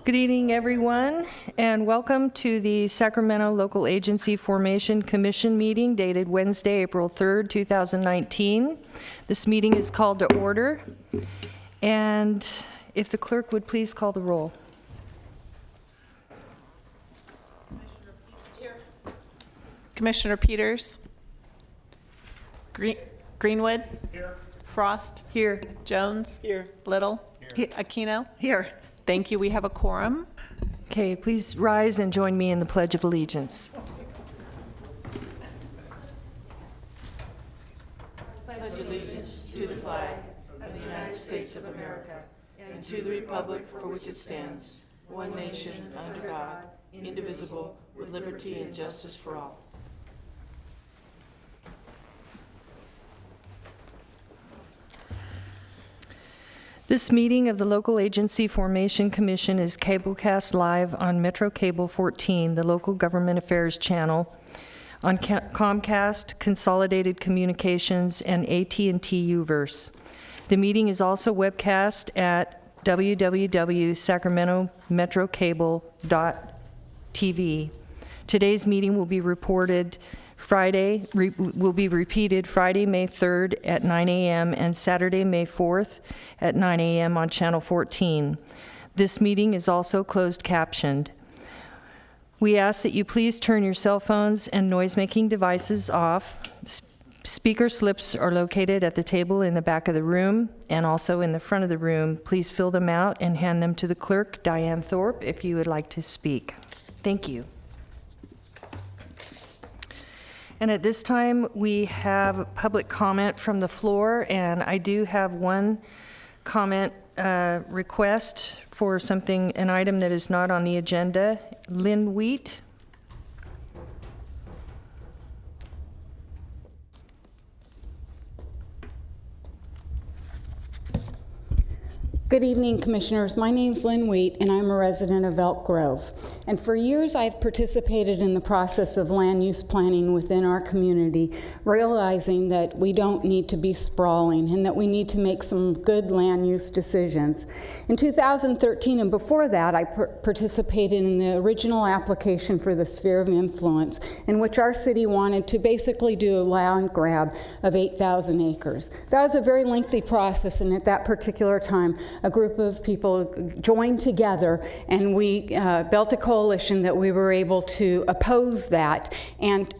Good evening, everyone, and welcome to the Sacramento Local Agency Formation Commission meeting dated Wednesday, April 3rd, 2019. This meeting is called to order, and if the clerk would please call the roll. Commissioner Peters. Greenwood. Here. Frost. Here. Jones. Here. Little. Here. Aquino. Here. Thank you. We have a quorum. Okay, please rise and join me in the Pledge of Allegiance. Pledge allegiance to the flag of the United States of America and to the republic for which it stands, one nation under God, indivisible, with liberty and justice for all. This meeting of the Local Agency Formation Commission is cablecast live on Metro Cable 14, the local government affairs channel, on Comcast, Consolidated Communications, and AT&T Uverse. The meeting is also webcast at www.sacramentometrocable.tv. Today's meeting will be repeated Friday, May 3rd at 9 a.m. and Saturday, May 4th at 9 a.m. on Channel 14. This meeting is also closed captioned. We ask that you please turn your cell phones and noise-making devices off. Speaker slips are located at the table in the back of the room and also in the front of the room. Please fill them out and hand them to the clerk, Diane Thorpe, if you would like to speak. Thank you. And at this time, we have public comment from the floor, and I do have one comment request for an item that is not on the agenda. Lynn Wheat. Good evening, Commissioners. My name's Lynn Wheat, and I'm a resident of Elk Grove. And for years, I've participated in the process of land use planning within our community, realizing that we don't need to be sprawling and that we need to make some good land use decisions. In 2013 and before that, I participated in the original application for the sphere of influence, in which our city wanted to basically do a land grab of 8,000 acres. That was a very lengthy process, and at that particular time, a group of people joined together and we built a coalition that we were able to oppose that, and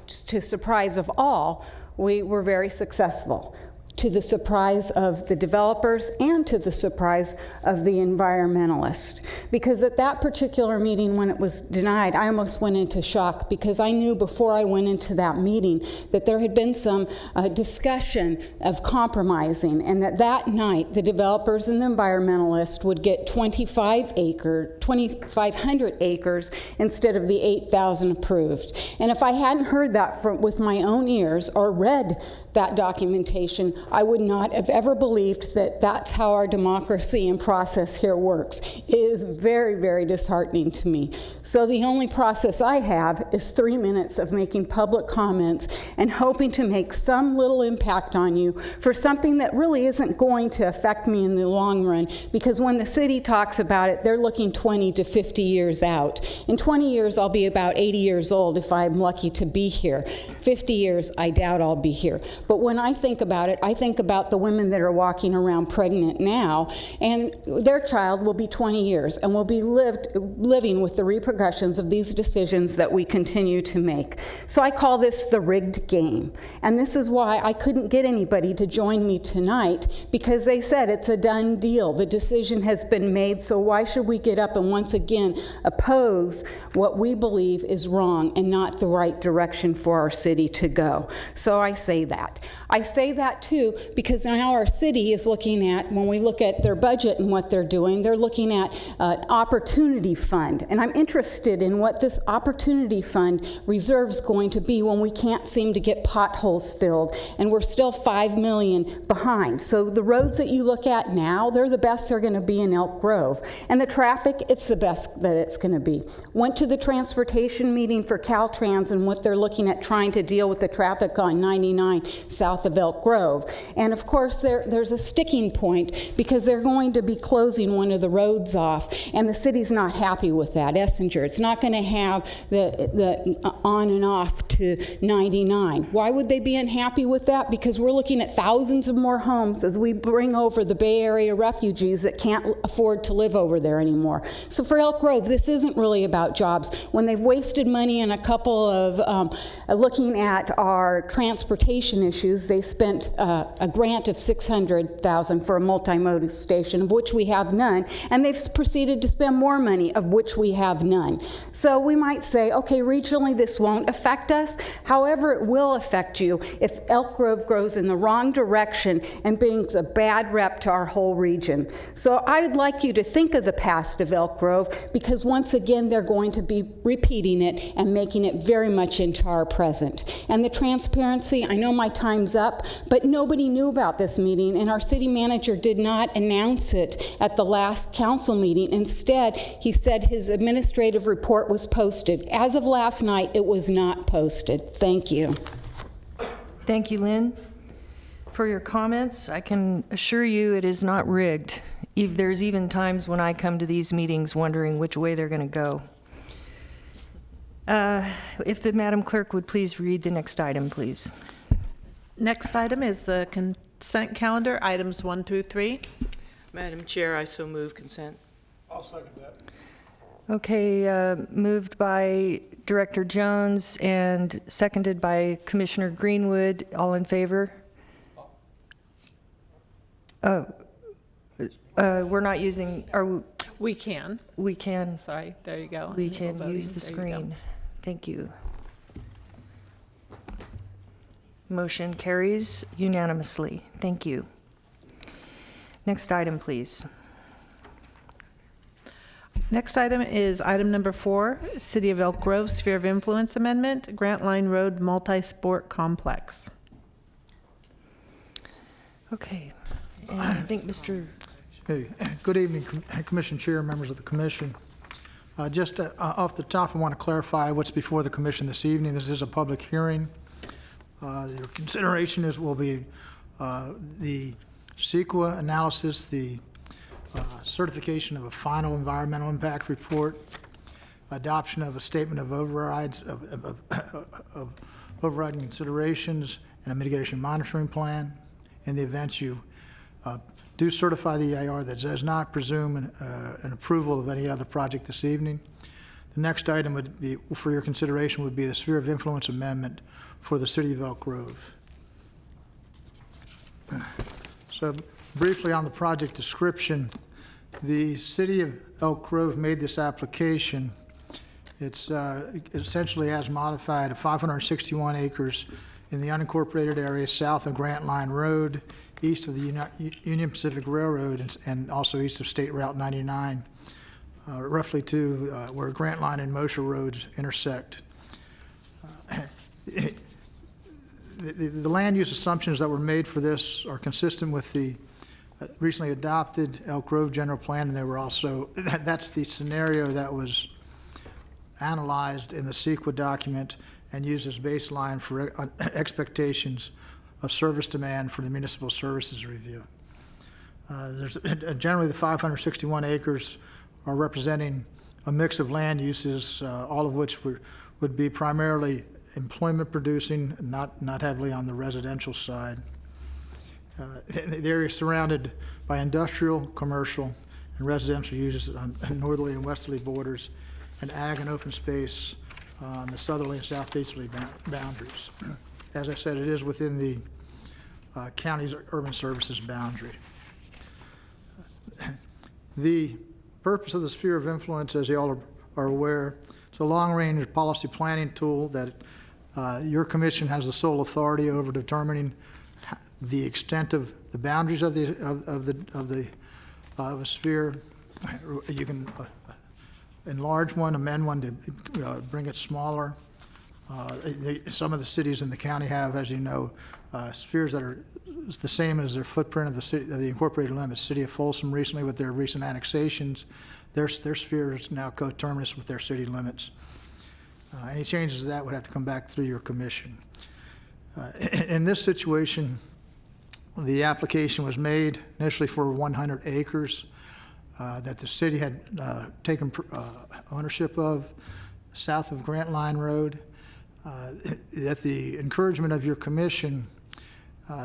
to surprise of all, we were very successful, to the surprise of the developers and to the surprise of the environmentalists. Because at that particular meeting when it was denied, I almost went into shock, because I knew before I went into that meeting that there had been some discussion of compromising, and that night the developers and the environmentalists would get 2,500 acres instead of the 8,000 approved. And if I hadn't heard that with my own ears or read that documentation, I would not have ever believed that that's how our democracy and process here works. It is very, very disheartening to me. So the only process I have is 3 minutes of making public comments and hoping to make some little impact on you for something that really isn't going to affect me in the long run, because when the city talks about it, they're looking 20 to 50 years out. In 20 years, I'll be about 80 years old if I'm lucky to be here. 50 years, I doubt I'll be here. But when I think about it, I think about the women that are walking around pregnant now, and their child will be 20 years and will be living with the repercussions of these decisions that we continue to make. So I call this the rigged game. And this is why I couldn't get anybody to join me tonight, because they said it's a done deal. The decision has been made, so why should we get up and once again oppose what we believe is wrong and not the right direction for our city to go? So I say that. I say that too because now our city is looking at, when we look at their budget and what they're doing, they're looking at an opportunity fund. And I'm interested in what this opportunity fund reserve is going to be when we can't seem to get potholes filled and we're still $5 million behind. So the roads that you look at now, they're the best they're going to be in Elk Grove. And the traffic, it's the best that it's going to be. Went to the transportation meeting for Caltrans and what they're looking at trying to deal with the traffic on 99 south of Elk Grove. And of course, there's a sticking point because they're going to be closing one of the roads off, and the city's not happy with that, Essinger. It's not going to have the on and off to 99. Why would they be unhappy with that? Because we're looking at thousands of more homes as we bring over the Bay Area refugees that can't afford to live over there anymore. So for Elk Grove, this isn't really about jobs. When they've wasted money in a couple of looking at our transportation issues, they spent a grant of $600,000 for a multimodal station, of which we have none, and they've proceeded to spend more money, of which we have none. So we might say, okay, regionally this won't affect us. However, it will affect you if Elk Grove grows in the wrong direction and brings a bad rep to our whole region. So I'd like you to think of the past of Elk Grove, because once again they're going to be repeating it and making it very much into our present. And the transparency, I know my time's up, but nobody knew about this meeting, and our city manager did not announce it at the last council meeting. Instead, he said his administrative report was posted. As of last night, it was not posted. Thank you. Thank you, Lynn, for your comments. I can assure you it is not rigged. There's even times when I come to these meetings wondering which way they're going to go. If the Madam Clerk would please read the next item, please. Next item is the consent calendar, items 1 through 3. Madam Chair, I so move consent. I'll second that. Okay, moved by Director Jones and seconded by Commissioner Greenwood. All in favor? We're not using, We can. we can Sorry, there you go. We Enable can voting. use the There you go. screen. Thank you. Motion carries unanimously. Thank you. Next item, please. Next item is item number 4, City of Elk Grove Sphere of Influence Amendment, Grant Line Road Multi-Sport Complex. Okay. And I think Mr. Hey, good evening, Commission Chair, members of the Commission. Just off the top, I want to clarify what's before the Commission this evening. This is a public hearing. Your consideration will be the CEQA analysis, the certification of a final environmental impact report, adoption of a statement of overrides of overriding considerations, and a mitigation monitoring plan. In the event you do certify the EIR, that does not presume an approval of any other project this evening. The next item would be, for your consideration, would be the Sphere of Influence Amendment for the City of Elk Grove. So briefly on the project description, the City of Elk Grove made this application. It's essentially has modified 561 acres in the unincorporated area south of Grant Line Road, east of the Union Pacific Railroad, and also east of State Route 99, roughly to where Grant Line and Mosher Roads intersect. The land use assumptions that were made for this are consistent with the recently adopted Elk Grove General Plan, and they were also, that's the scenario that was analyzed in the CEQA document and used as baseline for expectations of service demand for the municipal services review. Generally, the 561 acres are representing a mix of land uses, all of which would be primarily employment producing, not heavily on the residential side. The area is surrounded by industrial, commercial, and residential uses on northerly and westerly borders, and ag and open space on the southerly and southeasterly boundaries. As I said, it is within the county's urban services boundary. The purpose of the sphere of influence, as you all are aware, it's a long-range policy planning tool that your commission has the sole authority over determining the extent of the boundaries of a sphere. You can enlarge one, amend one to bring it smaller. Some of the cities in the county have, as you know, spheres that are the same as their footprint of the city, of the incorporated limits. City of Folsom recently, with their recent annexations, their sphere is now coterminous with their city limits. Any changes to that would have to come back through your commission. In this situation, The application was made initially for 100 acres that the city had taken ownership of south of Grant Line Road. At the encouragement of your commission,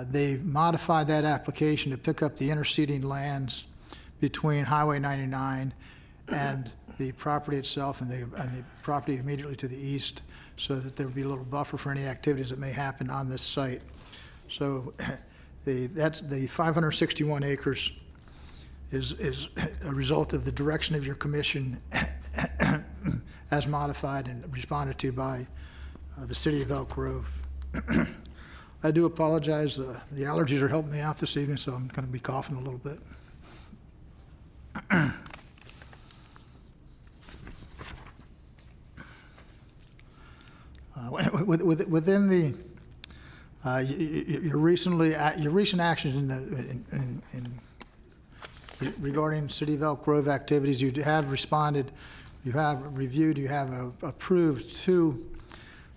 they modified that application to pick up the interceding lands between Highway 99 and the property itself and the property immediately to the east, so that there would be a little buffer for any activities that may happen on this site. So that's the 561 acres is a result of the direction of your commission as modified and responded to by the city of Elk Grove. I do apologize. The allergies are helping me out this evening, so I'm going to be coughing a little bit. Within the your recent actions regarding City of Elk Grove activities, you have responded, you have reviewed, you have approved 2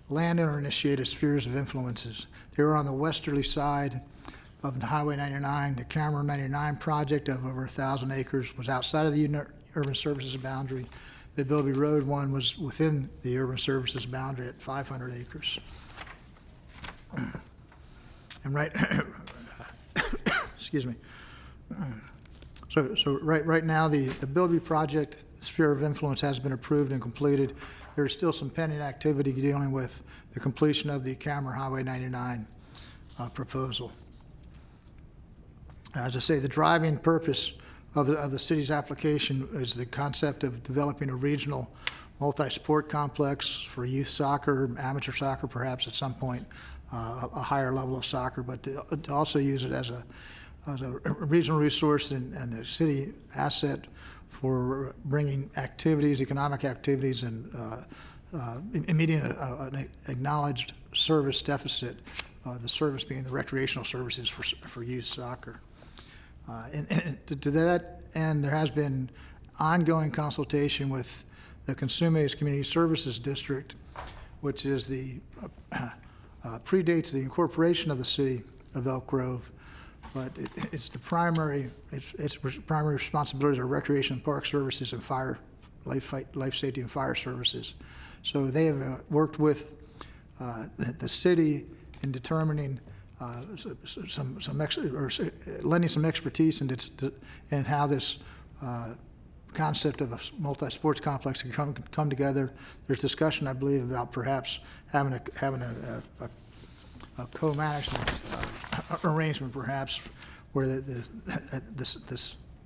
landowner-initiated spheres of influences. They were on the westerly side of Highway 99. The Cameron 99 project of over 1,000 acres was outside of the urban services boundary. The Bilby Road one was within the urban services boundary at 500 acres. And right, excuse me. So right now, the Bilby project sphere of influence has been approved and completed. There's still some pending activity dealing with the completion of the Cameron Highway 99 proposal. As I say, the driving purpose of the city's application is the concept of developing a regional multi-sport complex for youth soccer, amateur soccer, perhaps at some point, a higher level of soccer, but to also use it as a regional resource and a city asset for bringing activities, economic activities, and meeting an acknowledged service deficit, the service being the recreational services for youth soccer. And to that end, there has been ongoing consultation with the Consumers Community Services District, which is the predates the incorporation of the city of Elk Grove, but its primary responsibilities are recreation and park services and fire, life safety and fire services. So they have worked with the city in determining lending some expertise in how this concept of a multi-sports complex can come together. There's discussion, I believe, about perhaps having a co-management arrangement, perhaps, where the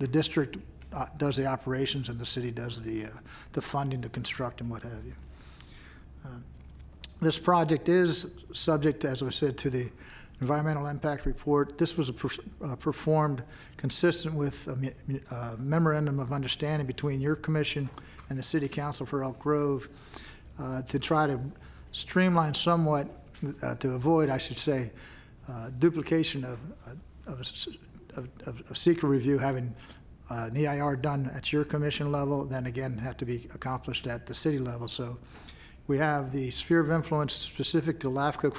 district does the operations and the city does the funding to construct and what have you. This project is subject, as I said, to the environmental impact report. This was performed consistent with a memorandum of understanding between your commission and the City Council for Elk Grove to try to streamline somewhat, to avoid, I should say, duplication of seeker review, having an EIR done at your commission level, then again have to be accomplished at the city level. So we have the sphere of influence specific to LAFCo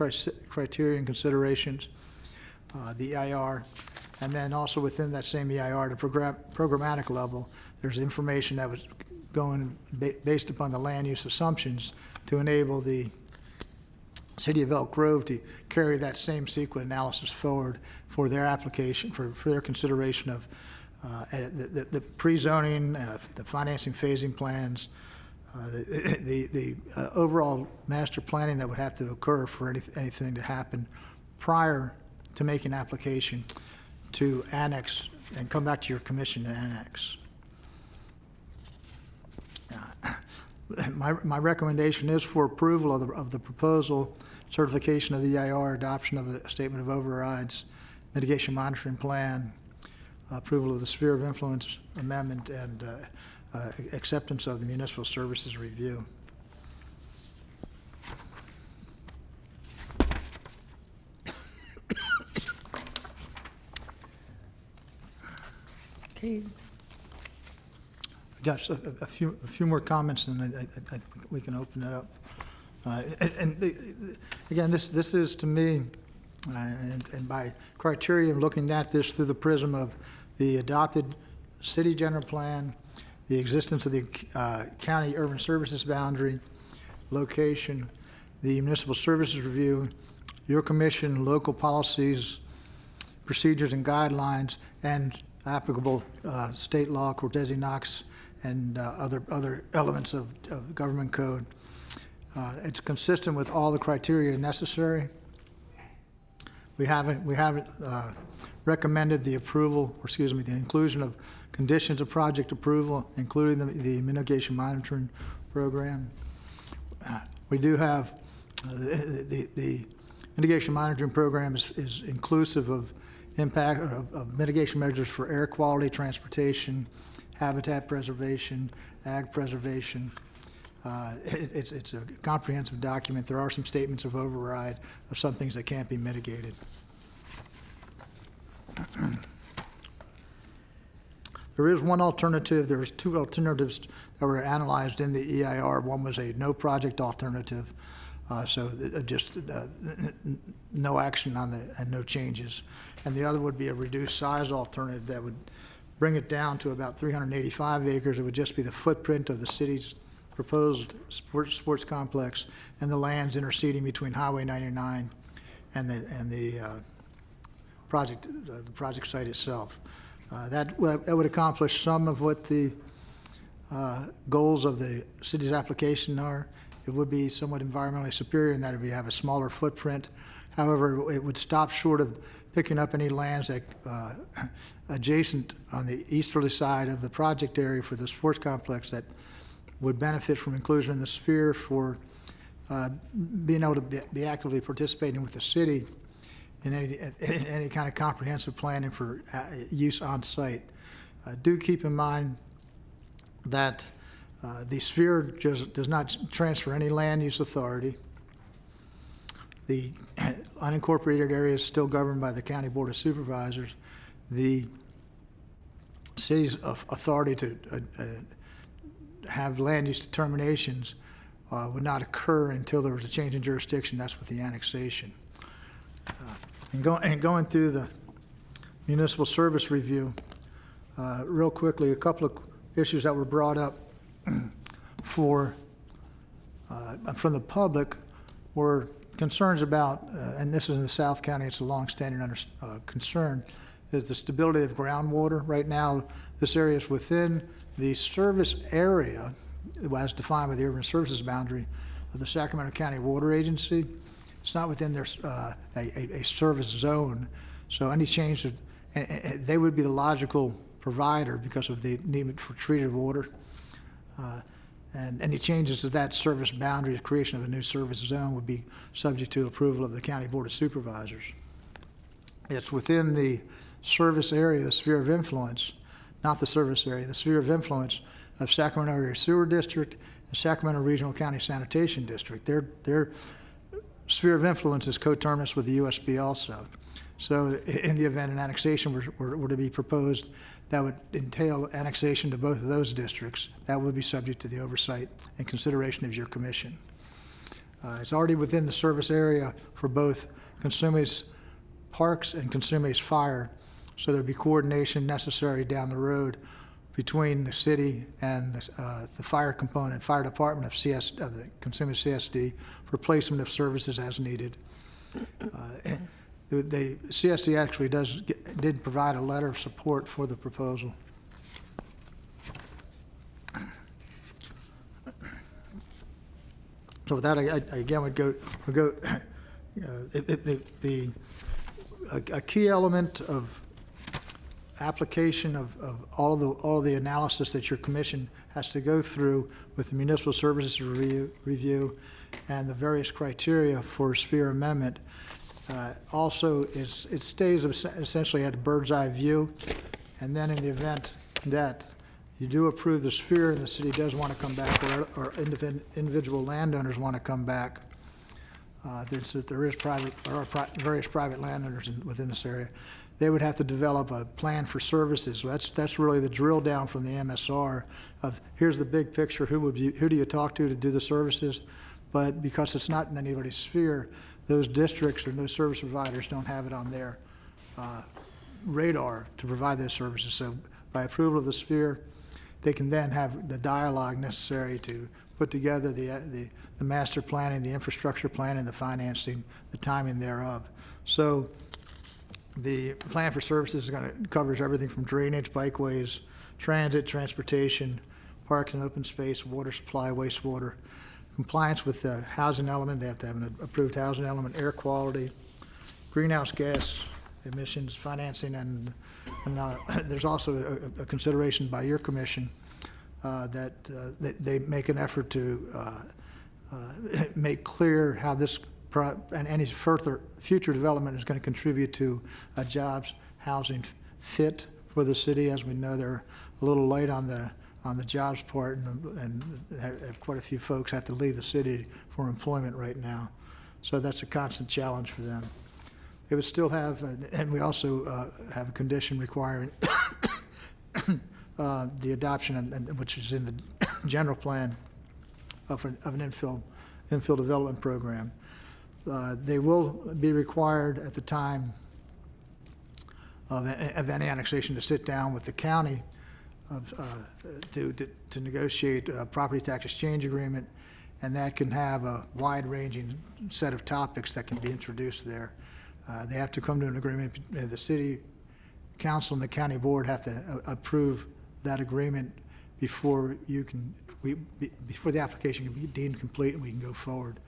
criteria and considerations, the EIR, and then also within that same EIR, the programmatic level, there's information that was going based upon the land use assumptions to enable the City of Elk Grove to carry that same CEQA analysis forward for their application, for their consideration of the pre-zoning, the financing phasing plans, the overall master planning that would have to occur for anything to happen prior to making application to annex and come back to your commission and annex. My recommendation is for approval of the proposal, certification of the EIR, adoption of the statement of overrides, mitigation monitoring plan, approval of the sphere of influence amendment, and acceptance of the municipal services review. Okay. Just a few more comments, and I think we can open it up. Again, this is to me And by criteria, looking at this through the prism of the adopted city general plan, the existence of the county urban services boundary, location, the municipal services review, your commission, local policies, procedures and guidelines, and applicable state law, Cortese Knox, and other elements of government code. It's consistent with all the criteria necessary. We haven't recommended the approval, or excuse me, the inclusion of conditions of project approval, including the mitigation monitoring program. We do have the mitigation monitoring program is inclusive of impact of mitigation measures for air quality, transportation, habitat preservation, ag preservation. It's a comprehensive document. There are some statements of override of some things that can't be mitigated. There is one alternative. There was two alternatives that were analyzed in the EIR. One was a no project alternative, so just no action on and no changes. And the other would be a reduced size alternative that would bring it down to about 385 acres. It would just be the footprint of the city's proposed sports complex and the lands interceding between Highway 99 and the project site itself. That would accomplish some of what the goals of the city's application are. It would be somewhat environmentally superior in that it would have a smaller footprint. However, it would stop short of picking up any lands that adjacent on the easterly side of the project area for the sports complex that would benefit from inclusion in the sphere for being able to be actively participating with the city in any kind of comprehensive planning for use on site. Do keep in mind that the sphere does not transfer any land use authority. The unincorporated area is still governed by the County Board of Supervisors. The city's authority to have land use determinations would not occur until there was a change in jurisdiction. That's with the annexation. And going through the municipal service review, real quickly, a couple of issues that were brought up from the public were concerns about, and this is in the South County, it's a long-standing concern, is the stability of groundwater. Right now, this area is within the service area, as defined by the urban services boundary of the Sacramento County Water Agency. It's not within their a service zone, so any change, they would be the logical provider because of the need for treated water. And any changes to that service boundary, the creation of a new service zone, would be subject to approval of the County Board of Supervisors. It's within the service area, the sphere of influence, not the service area, the sphere of influence of Sacramento Area Sewer District and Sacramento Regional County Sanitation District. Their sphere of influence is coterminous with the USB also. So in the event an annexation were to be proposed, that would entail annexation to both of those districts. That would be subject to the oversight and consideration of your commission. It's already within the service area for both Consumes Parks and Consumes Fire, so there'd be coordination necessary down the road between the city and the fire component, fire department of the Consumes CSD for placement of services as needed. The CSD actually did provide a letter of support for the proposal. So with that, I again would go. A key element of application of all the analysis that your commission has to go through with the municipal services review and the various criteria for sphere amendment. Also, it stays essentially at a bird's eye view, and then in the event that you do approve the sphere and the city does want to come back, or individual landowners want to come back, there are various private landowners within this area. They would have to develop a plan for services. So that's really the drill down from the MSR of here's the big picture. Who do you talk to do the services? But because it's not in anybody's sphere, those districts and those service providers don't have it on their radar to provide those services. So by approval of the sphere, they can then have the dialogue necessary to put together the master planning, the infrastructure planning, the financing, the timing thereof. So the plan for services covers everything from drainage, bikeways, transit, transportation, parks and open space, water supply, wastewater, compliance with the housing element. They have to have an approved housing element, air quality, greenhouse gas emissions, financing, and there's also a consideration by your commission that they make an effort to make clear how this and any further future development is going to contribute to a jobs housing fit for the city. As we know, they're a little late on the jobs part, and have quite a few folks have to leave the city for employment right now. So that's a constant challenge for them. They would still have, and we also have a condition requiring the adoption, which is in the general plan of an infill development program. They will be required at the time of any annexation to sit down with the county to negotiate a property tax exchange agreement, and that can have a wide-ranging set of topics that can be introduced there. They have to come to an agreement. The city council and the county board have to approve that agreement before before the application can be deemed complete and we can go forward.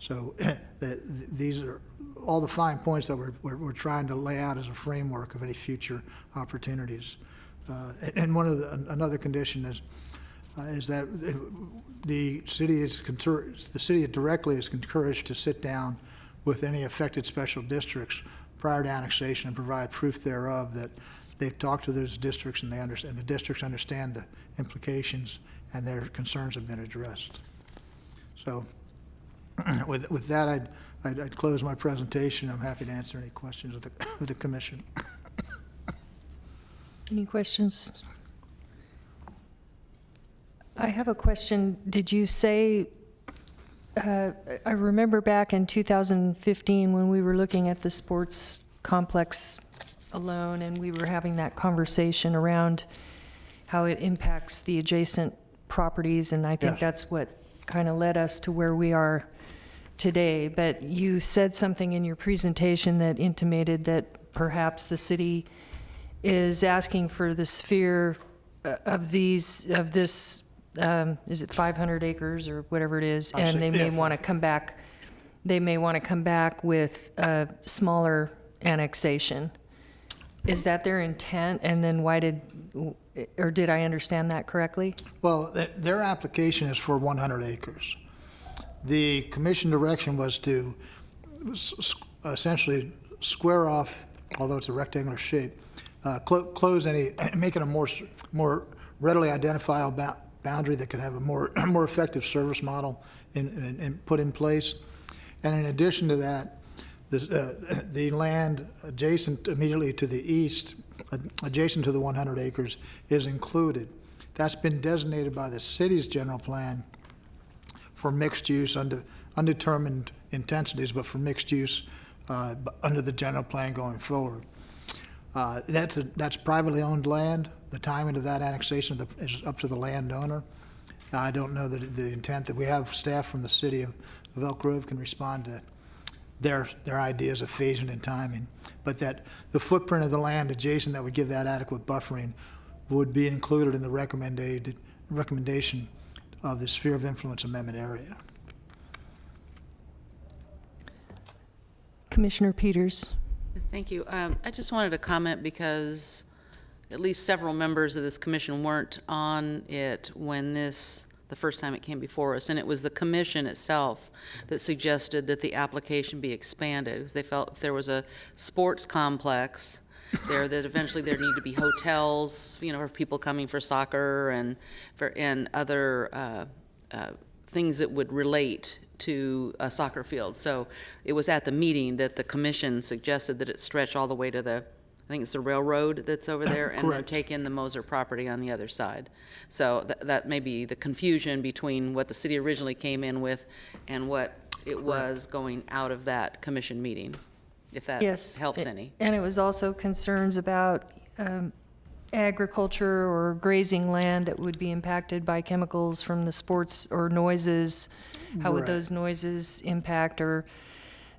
So these are all the fine points that we're trying to lay out as a framework of any future opportunities. And another condition is that the city directly is encouraged to sit down with any affected special districts prior to annexation and provide proof thereof that they've talked to those districts and the districts understand the implications and their concerns have been addressed. So with that, I'd close my presentation. I'm happy to answer any questions of the commission. Any questions? I have a question. Did you say, I remember back in 2015 when we were looking at the sports complex alone and we were having that conversation around how it impacts the adjacent properties, and I think Yes. that's what kind of led us to where we are today. But you said something in your presentation that intimated that perhaps the city is asking for the sphere of this, is it 500 acres or whatever it is, and they may want to come back. They may want to come back with a smaller annexation. Is that their intent? And then why did I understand that correctly? Well, their application is for 100 acres. The commission direction was to essentially square off, although it's a rectangular shape, close make it a more readily identifiable boundary that could have a more effective service model put in place. And in addition to that, the land adjacent immediately to the east, adjacent to the 100 acres, is included. That's been designated by the city's general plan for mixed use, undetermined intensities, but for mixed use under the general plan going forward. That's privately owned land. The timing of that annexation is up to the landowner. I don't know that the intent that we have staff from the city of Elk Grove can respond to their ideas of phasing and timing, but that the footprint of the land adjacent that would give that adequate buffering would be included in the recommendation of the sphere of influence amendment area. Commissioner Peters. Thank you. I just wanted to comment because at least several members of this commission weren't on it when the first time it came before us, and it was the commission itself that suggested that the application be expanded because they felt if there was a sports complex there, that eventually there need to be hotels, for people coming for soccer and other things that would relate to a soccer field. So it was at the meeting that the commission suggested that it stretch all the way to I think it's the railroad that's over there, and then take in the Moser property on the other side. So that may be the confusion between what the city originally came in with and what it was going out of that commission meeting, if that Yes. helps any. And it was also concerns about agriculture or grazing land that would be impacted by chemicals from the sports or noises. How would Right. those noises impact or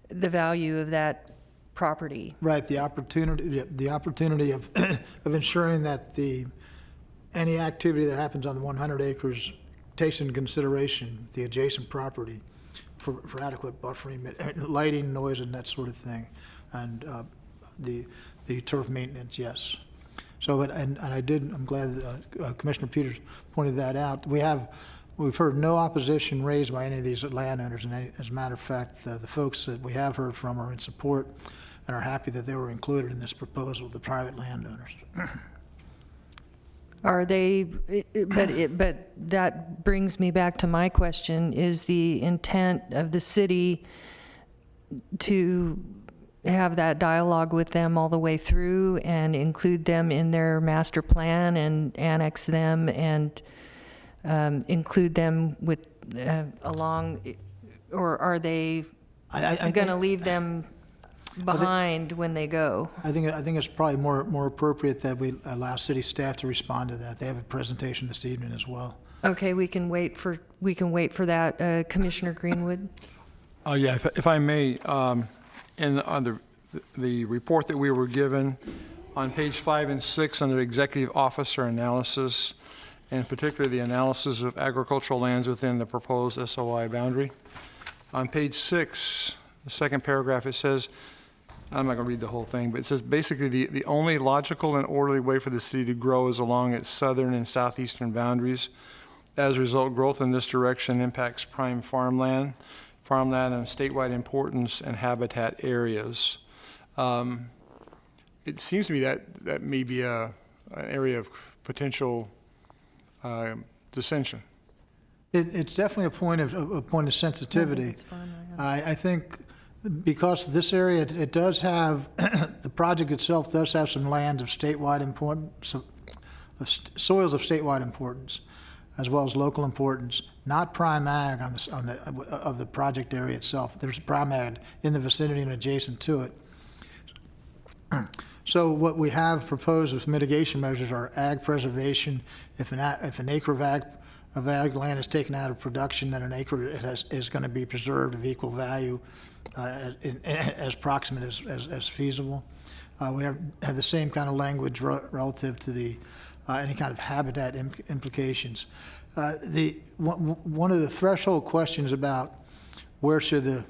the value of that property? Right, the opportunity of, of ensuring that any activity that happens on the 100 acres takes into consideration the adjacent property for adequate buffering, lighting, noise, and that sort of thing. And the turf maintenance, yes. So, I'm glad that Commissioner Peters pointed that out. We've heard no opposition raised by any of these landowners, and as a matter of fact, the folks that we have heard from are in support and are happy that they were included in this proposal, the private landowners. Are they, but that brings me back to my question, is the intent of the city to have that dialogue with them all the way through and include them in their master plan and annex them and include them with along, or are they going to leave them behind when they go? I think it's probably more appropriate that we allow city staff to respond to that. They have a presentation this evening as well. Okay, we can wait for that. Commissioner Greenwood? Yeah, if I may, on the report that we were given on page 5 and 6 under executive officer analysis, and particularly the analysis of agricultural lands within the proposed SOI boundary. On page 6, the second paragraph, it says, I'm not going to read the whole thing, but it says basically the only logical and orderly way for the city to grow is along its southern and southeastern boundaries. As a result, growth in this direction impacts prime farmland of statewide importance and habitat areas. It seems to me that may be an area of potential dissension. It's definitely a point of sensitivity. It's fine, I think because this area, it does have, the project itself does have some land of statewide importance, soils of statewide importance, as well as local importance, not prime ag of the project area itself. There's prime ag in the vicinity and adjacent to it. So what we have proposed with mitigation measures are ag preservation. If an acre of ag land is taken out of production, then an acre is going to be preserved of equal value as proximate as feasible. We have the same kind of language relative to the any kind of habitat implications. One of the threshold questions about where should the,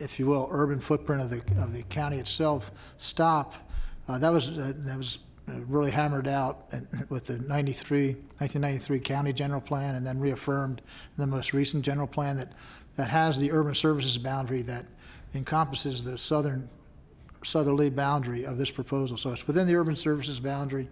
if you will, urban footprint of the county itself stop, that was really hammered out with the 1993 county general plan, and then reaffirmed in the most recent general plan that has the urban services boundary that encompasses the southerly boundary of this proposal. So it's within the urban services boundary.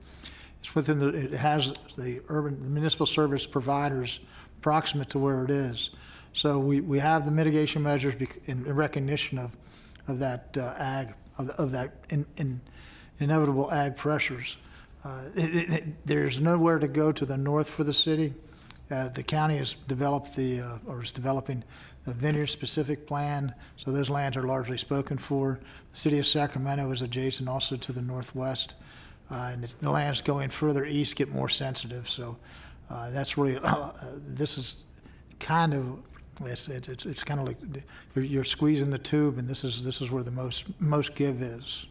It has the municipal service providers proximate to where it is. So we have the mitigation measures in recognition of that inevitable ag pressures. There's nowhere to go to the north for the city. The county has developed is developing the vineyard-specific plan, so those lands are largely spoken for. The city of Sacramento is adjacent also to the northwest, and the lands going further east get more sensitive. So that's really this is kind of it's kind of like you're squeezing the tube, and this is where the most give is.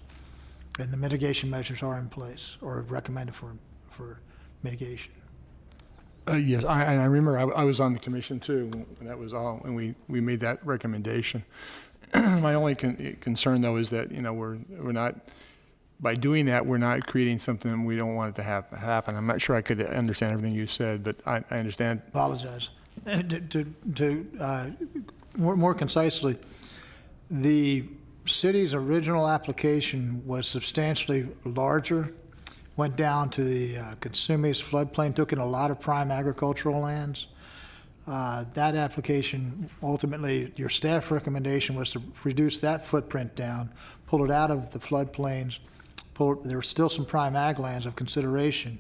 And the mitigation measures are in place or recommended for mitigation. Yes, I remember I was on the commission too, and that was all, and we made that recommendation. My only concern though is that, we're not, by doing that, we're not creating something we don't want it to happen. I'm not sure I could understand everything you said, but I understand. Apologize. More concisely, the city's original application was substantially larger, went down to the Consumes floodplain, took in a lot of prime agricultural lands. That application, ultimately, your staff recommendation was to reduce that footprint down, pull it out of the floodplains. There were still some prime ag lands of consideration.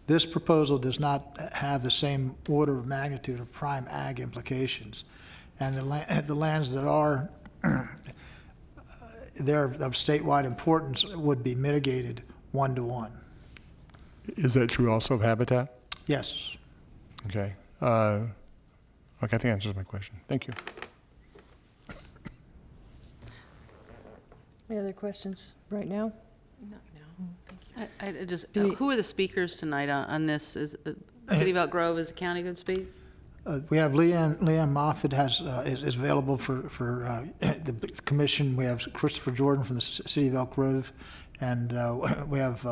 This proposal does not have the same order of magnitude of prime ag implications. and the lands that are they're of statewide importance would be mitigated 1-to-1. Is that true also of habitat? Yes. Okay. Okay, I think that answers my question. Thank you. Any other questions right now? Not now. I just, Do we- who are the speakers tonight on this? Is City of Elk Grove, is the county going to speak? We have Leanne Moffett is available for the commission. We have Christopher Jordan from the City of Elk Grove, and we have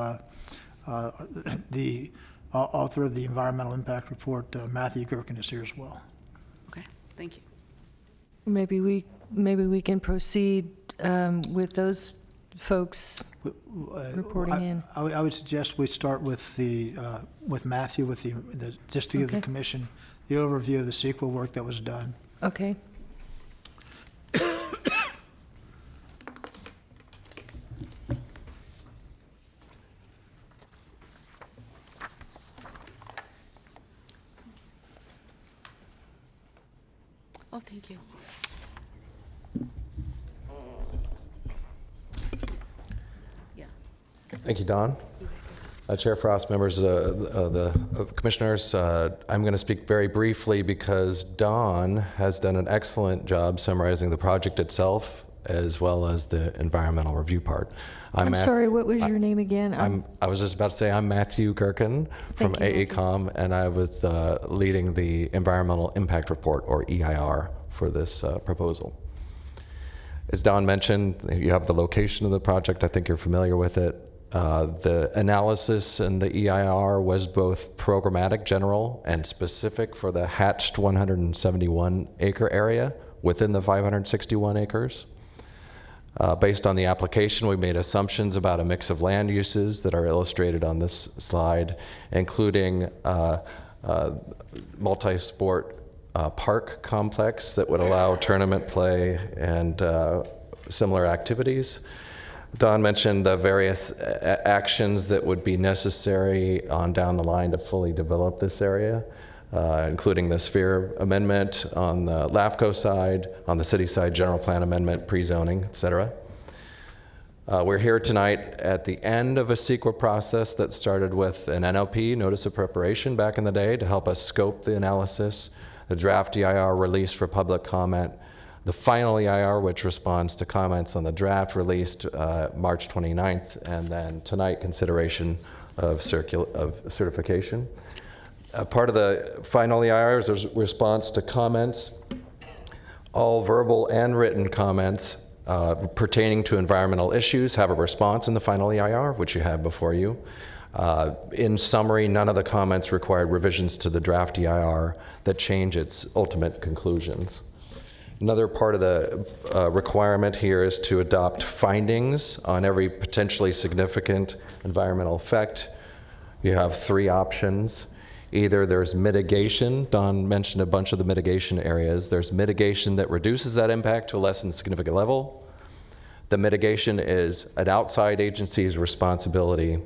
the author of the environmental impact report, Matthew Gerken, is here as well. Okay, thank you. Maybe we can proceed with those folks reporting in. I would suggest we start with with Matthew just to give the Okay. commission the overview of the CEQA work that was done. Okay. Oh, thank you. Yeah. Thank you, Don. Chair Frost, members of the commissioners, I'm going to speak very briefly because Don has done an excellent job summarizing the project itself as well as the environmental review part. I'm sorry, what was your name again? I was just about to say I'm Matthew Gerken from Thank you, Matthew. AECom, and I was leading the environmental impact report, or EIR, for this proposal. As Don mentioned, you have the location of the project. I think you're familiar with it. The analysis in the EIR was both programmatic, general, and specific for the hatched 171 acre area within the 561 acres. Based on the application, we made assumptions about a mix of land uses that are illustrated on this slide, including multi-sport park complex that would allow tournament play and similar activities. Don mentioned the various actions that would be necessary on down the line to fully develop this area, including the sphere amendment on the LAFCo side, on the city side, general plan amendment, pre-zoning, et cetera. We're here tonight at the end of a CEQA process that started with an NOP, notice of preparation, back in the day to help us scope the analysis, the draft EIR released for public comment, the final EIR, which responds to comments on the draft released March 29th, and then tonight consideration of certification. Part of the final EIR is a response to comments, all verbal and written comments pertaining to environmental issues have a response in the final EIR, which you have before you. In summary, none of the comments required revisions to the draft EIR that change its ultimate conclusions. Another part of the requirement here is to adopt findings on every potentially significant environmental effect. You have three options. Either there's mitigation. Don mentioned a bunch of the mitigation areas. There's mitigation that reduces that impact to a less than significant level. The mitigation is an outside agency's responsibility,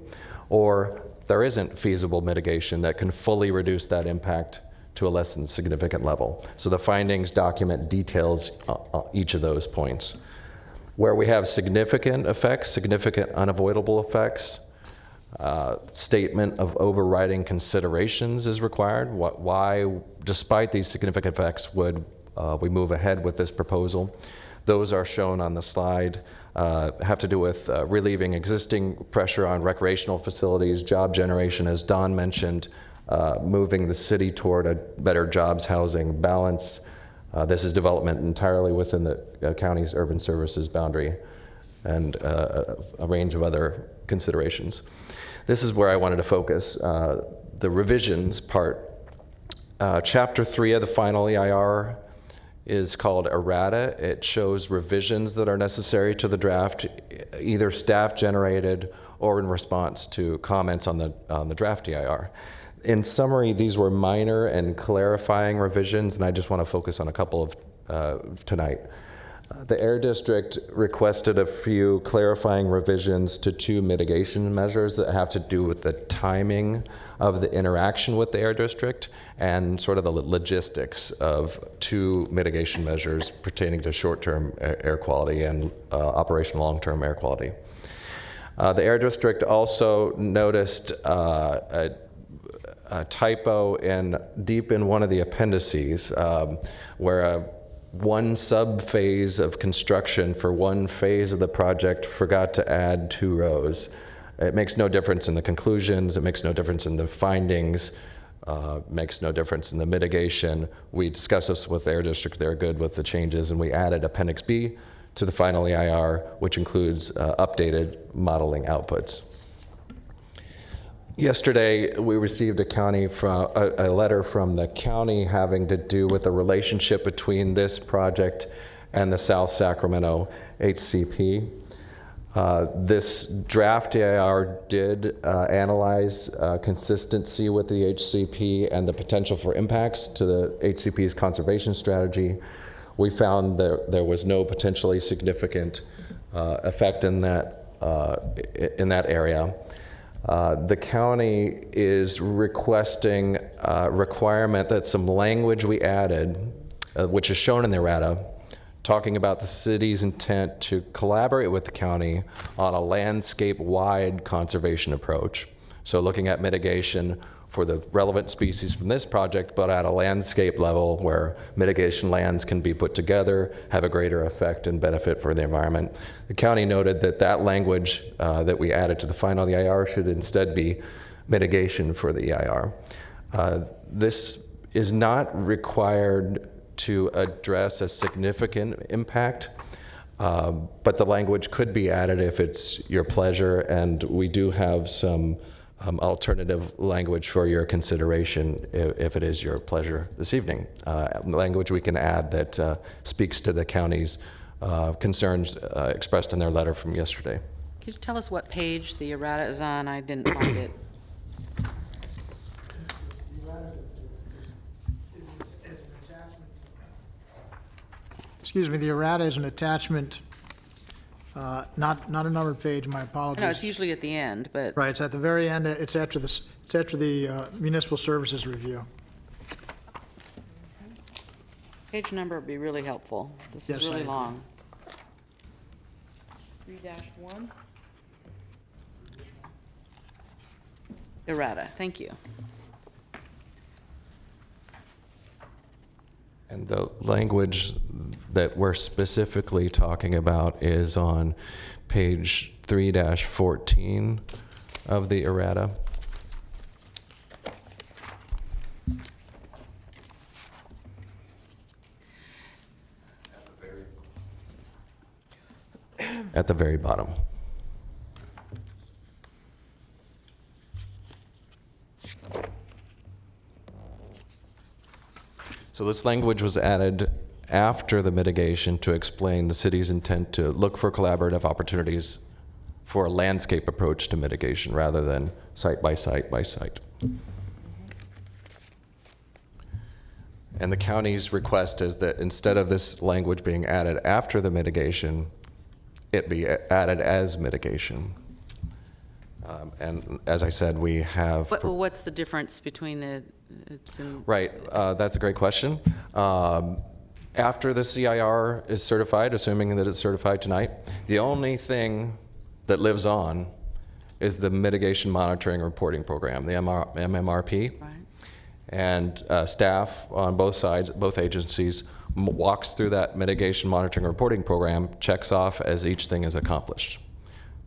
or there isn't feasible mitigation that can fully reduce that impact to a less than significant level. So the findings document details each of those points. Where we have significant effects, significant unavoidable effects, statement of overriding considerations is required. Why, despite these significant effects, would we move ahead with this proposal? Those are shown on the slide. Have to do with relieving existing pressure on recreational facilities, job generation, as Don mentioned, moving the city toward a better jobs housing balance. This is development entirely within the county's urban services boundary, and a range of other considerations. This is where I wanted to focus, the revisions part. Chapter 3 of the final EIR is called errata. It shows revisions that are necessary to the draft, either staff generated or in response to comments on the draft EIR. In summary, these were minor and clarifying revisions, and I just want to focus on a couple of tonight. The Air District requested a few clarifying revisions to 2 mitigation measures that have to do with the timing of the interaction with the Air District and sort of the logistics of 2 mitigation measures pertaining to short-term air quality and operational long-term air quality. The Air District also noticed a typo deep in one of the appendices where one sub-phase of construction for one phase of the project forgot to add 2 rows. It makes no difference in the conclusions, it makes no difference in the findings, makes no difference in the mitigation. We discussed this with the Air District, they're good with the changes, and we added Appendix B to the final EIR, which includes updated modeling outputs. Yesterday, we received a letter from the county having to do with the relationship between this project and the South Sacramento HCP. This draft EIR did analyze consistency with the HCP and the potential for impacts to the HCP's conservation strategy. We found that there was no potentially significant effect in that area. The county is requesting a requirement that some language we added, which is shown in the errata, talking about the city's intent to collaborate with the county on a landscape-wide conservation approach. So looking at mitigation for the relevant species from this project, but at a landscape level where mitigation lands can be put together, have a greater effect and benefit for the environment. The county noted that that language that we added to the final EIR should instead be mitigation for the EIR. This is not required to address a significant impact, but the language could be added if it's your pleasure, and we do have some alternative language for your consideration if it is your pleasure this evening. Language we can add that speaks to the county's concerns expressed in their letter from yesterday. Could you tell us what page the errata is on? I didn't find it. Excuse me, the errata is an attachment, not a numbered page, my apologies. No, it's usually at the end, but Right, it's at the very end, it's after the municipal services review. page number would be really helpful. This Yes, is really I agree. long. 3-1. Errata, thank you. And the language that we're specifically talking about is on page 3-14 of the errata. At the very bottom. So this language was added after the mitigation to explain the city's intent to look for collaborative opportunities for a landscape approach to mitigation rather than site by site by site. And the county's request is that instead of this language being added after the mitigation, it be added as mitigation. And as I said, we have... What's the difference between the... Right, that's a great question. After the CIR is certified, assuming that it's certified tonight, the only thing that lives on is the Mitigation Monitoring Reporting Program, the MMRP. Right. And staff on both sides, both agencies, walks through that Mitigation Monitoring Reporting Program, checks off as each thing is accomplished.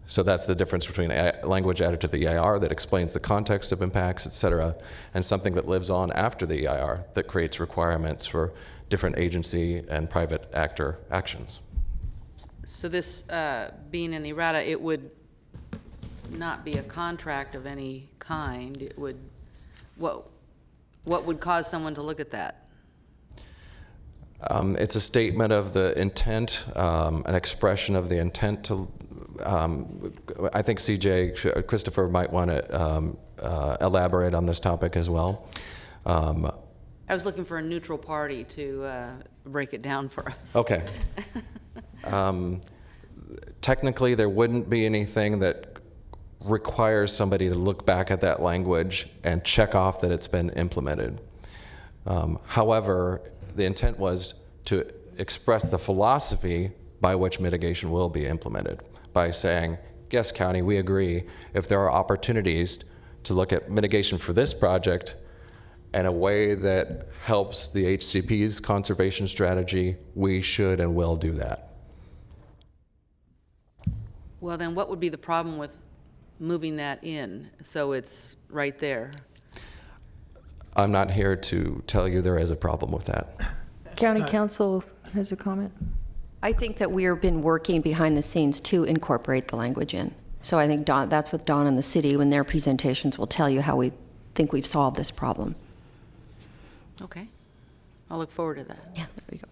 So that's the difference between language added to the EIR that explains the context of impacts, et cetera, and something that lives on after the EIR that creates requirements for different agency and private actor actions. So this being in the errata, it would not be a contract of any kind. It would, what would cause someone to look at that? It's a statement of the intent, an expression of the intent to, I think CJ, Christopher might want to elaborate on this topic as well. I was looking for a neutral party to break it down for us. Okay. Technically, there wouldn't be anything that requires somebody to look back at that language and check off that it's been implemented. However, the intent was to express the philosophy by which mitigation will be implemented by saying, yes, county, we agree. If there are opportunities to look at mitigation for this project in a way that helps the HCP's conservation strategy, we should and will do that. Well, then what would be the problem with moving that in so it's right there? I'm not here to tell you there is a problem with that. County Council has a comment. I think that we've been working behind the scenes to incorporate the language in. So I think that's with Don and the city, when their presentations will tell you how we think we've solved this problem. Okay. I'll look forward to that. Yeah, there we go.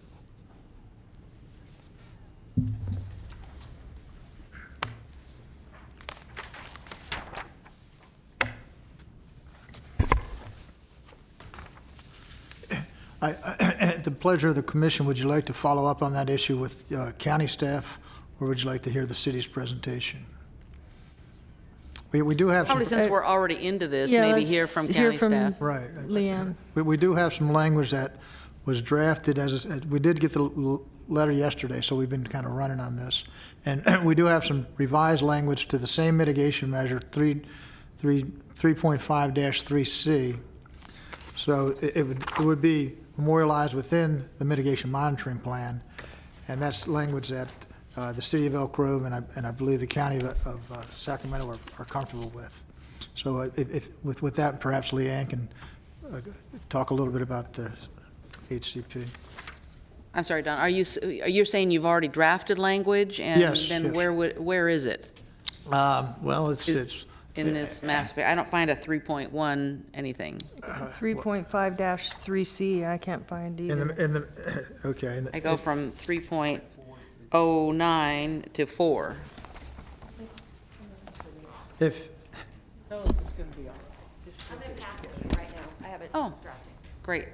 At the pleasure of the commission, would you like to follow up on that issue with county staff, or would you like to hear the city's presentation? We do have some... Probably since we're already into this, Yeah, maybe let's hear from hear county from staff. Right. Leanne. We do have some language that was drafted as, we did get the letter yesterday, so we've been kind of running on this. And we do have some revised language to the same mitigation measure, 3.5-3C. So it would be memorialized within the mitigation monitoring plan. And that's language that the city of Elk Grove and I believe the county of Sacramento are comfortable with. So with that, perhaps Leanne can talk a little bit about the HCP. I'm sorry, Don, you're saying you've already drafted language? And Yes, then yes. where is it? Well, it's In this master, I don't find a 3.1 anything. 3.5-3C, I can't find either. okay. I go from 3.09 to 4. If, I'm going to pass it to you right now. I have it Oh, drafted. great.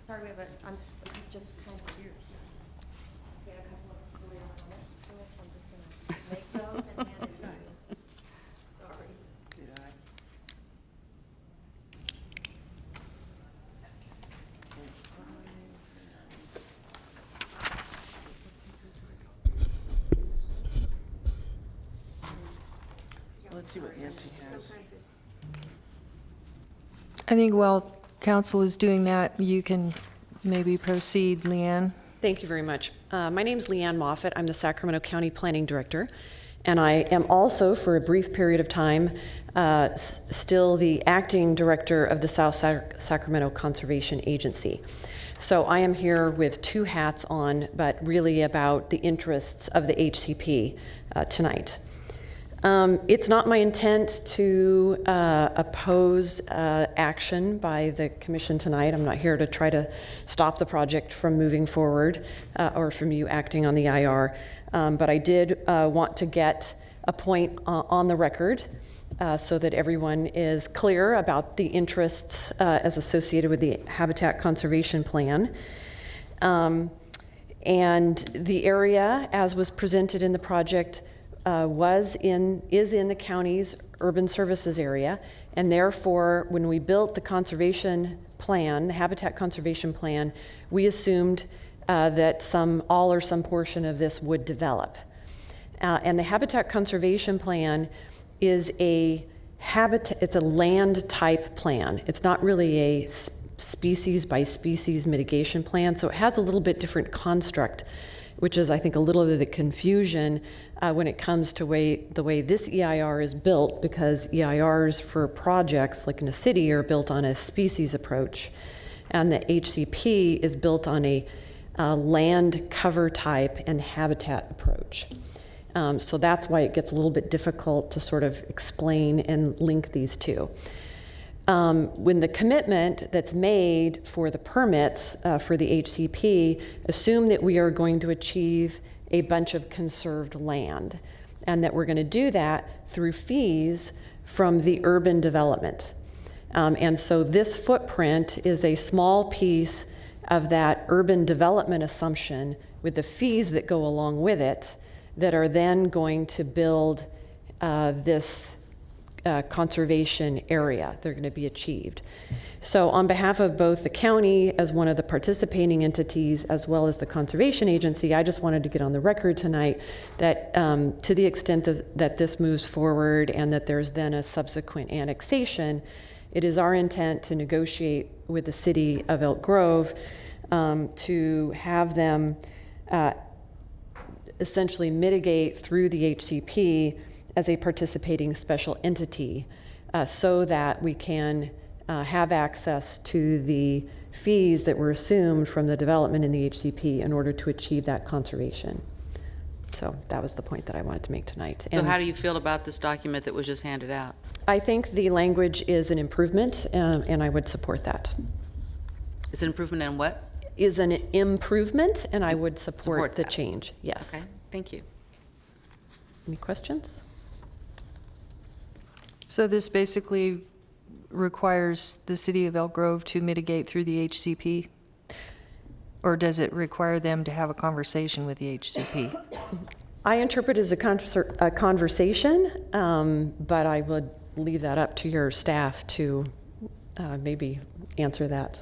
Sorry, we have I'm just kind of here. We had a couple of lawyer comments, so I'm just going to make those and hand it to you. Sorry. Let's see what Nancy has. I think while council is doing that, you can maybe proceed, Leanne. Thank you very much. My name is Leanne Moffett. I'm the Sacramento County Planning Director, and I am also, for a brief period of time, still the acting director of the South Sacramento Conservation Agency. So I am here with two hats on, but really about the interests of the HCP tonight. It's not my intent to oppose action by the commission tonight. I'm not here to try to stop the project from moving forward or from you acting on the IR. But I did want to get a point on the record so that everyone is clear about the interests as associated with the Habitat Conservation Plan. And the area, as was presented in the project, is in the county's urban services area, and therefore, when we built the conservation plan, the Habitat Conservation Plan, we assumed that all or some portion of this would develop. And the Habitat Conservation Plan is it's a land type plan. It's not really a species by species mitigation plan, so it has a little bit different construct, which is, I think, a little bit of the confusion when it comes to the way this EIR is built, because EIRs for projects, like in a city, are built on a species approach, and the HCP is built on a land cover type and habitat approach. So that's why it gets a little bit difficult to sort of explain and link these two. When the commitment that's made for the permits for the HCP assume that we are going to achieve a bunch of conserved land, and that we're going to do that through fees from the urban development. And so this footprint is a small piece of that urban development assumption with the fees that go along with it that are then going to build this conservation area. They're going to be achieved. So on behalf of both the county as one of the participating entities as well as the conservation agency, I just wanted to get on the record tonight that to the extent that this moves forward and that there's then a subsequent annexation, it is our intent to negotiate with the city of Elk Grove to have them essentially mitigate through the HCP as a participating special entity so that we can have access to the fees that were assumed from the development in the HCP in order to achieve that conservation. So that was the point that I wanted to make tonight. So how do you feel about this document that was just handed out? I think the language is an improvement, and I would support that. Is it improvement in what? Is an improvement, and I would support the that. change. Yes. Okay, thank you. Any questions? So this basically requires the city of Elk Grove to mitigate through the HCP? Or does it require them to have a conversation with the HCP? I interpret it as a conversation, but I would leave that up to your staff to maybe answer that.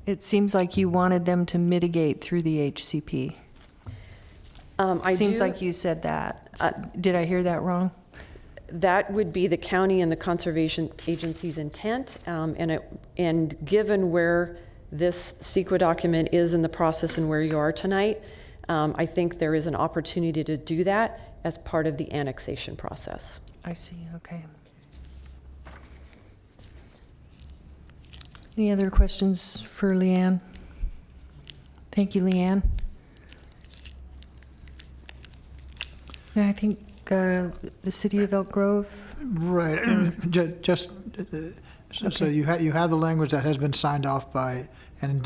It seems like you wanted them to mitigate through the HCP. Seems like you said that. Did I hear that wrong? That would be the county and the conservation agency's intent, and given where this CEQA document is in the process and where you are tonight, I think there is an opportunity to do that as part of the annexation process. I see, okay. Any other questions for Leanne? Thank you, Leanne. I think the city of Elk Grove. Right, just, so you have the language that has been signed off by and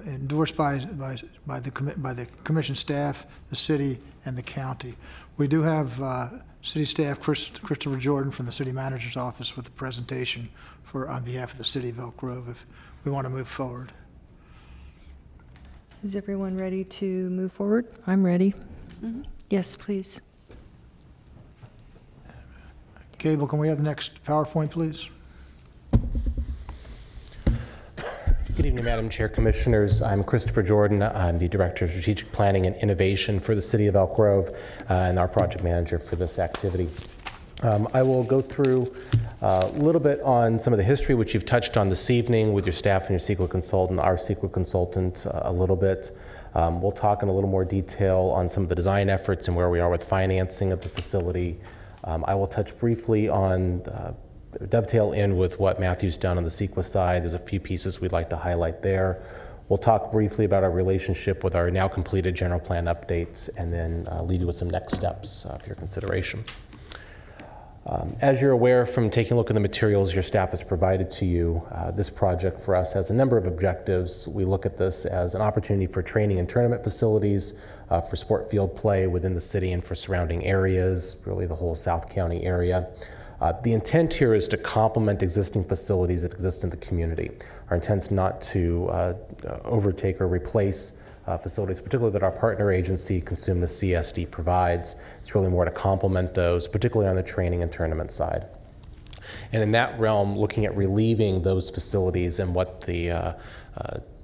endorsed by the commission staff, the city, and the county. We do have city staff, Christopher Jordan from the city manager's office with the presentation on behalf of the city of Elk Grove if we want to move forward. Is everyone ready to move forward? I'm ready. Mm-hmm. Yes, please. Cable, can we have the next PowerPoint, please? Good evening, Madam Chair, Commissioners. I'm Christopher Jordan. I'm the Director of Strategic Planning and Innovation for the City of Elk Grove and our project manager for this activity. I will go through a little bit on some of the history which you've touched on this evening with your staff and your CEQA consultant, our CEQA consultant a little bit. We'll talk in a little more detail on some of the design efforts and where we are with financing of the facility. I will touch briefly on dovetail in with what Matthew's done on the CEQA side. There's a few pieces we'd like to highlight there. We'll talk briefly about our relationship with our now completed general plan updates and then lead you with some next steps for your consideration. As you're aware from taking a look at the materials your staff has provided to you, this project for us has a number of objectives. We look at this as an opportunity for training and tournament facilities, for sport field play within the city and for surrounding areas, really the whole South County area. The intent here is to complement existing facilities that exist in the community. Our intent is not to overtake or replace facilities, particularly that our partner agency, Consume the CSD, provides. It's really more to complement those, particularly on the training and tournament side. And in that realm, looking at relieving those facilities and what the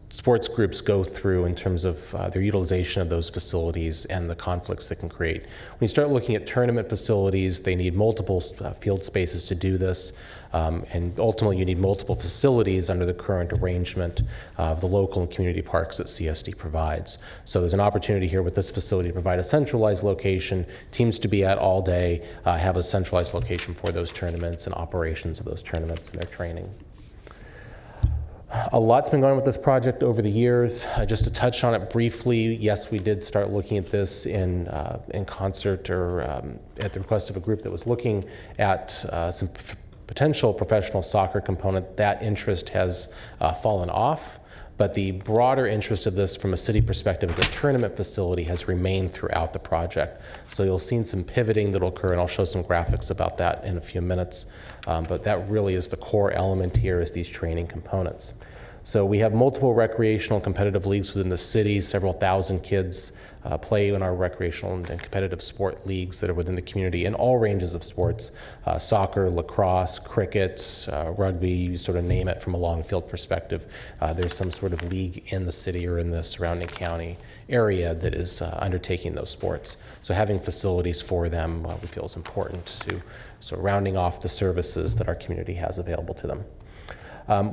sports groups go through in terms of their utilization of those facilities and the conflicts that can create. When you start looking at tournament facilities, they need multiple field spaces to do this, and ultimately you need multiple facilities under the current arrangement of the local and community parks that CSD provides. So there's an opportunity here with this facility to provide a centralized location, teams to be at all day, have a centralized location for those tournaments and operations of those tournaments and their training. A lot's been going on with this project over the years. Just to touch on it briefly, yes, we did start looking at this in concert or at the request of a group that was looking at some potential professional soccer component. That interest has fallen off. But the broader interest of this from a city perspective as a tournament facility has remained throughout the project. So you'll see some pivoting that'll occur, and I'll show some graphics about that in a few minutes. But that really is the core element here, is these training components. So we have multiple recreational competitive leagues within the city. Several thousand kids play in our recreational and competitive sport leagues that are within the community in all ranges of sports, soccer, lacrosse, cricket, rugby, you sort of name it from a long field perspective. There's some sort of league in the city or in the surrounding county area that is undertaking those sports. So having facilities for them we feel is important to rounding off the services that our community has available to them.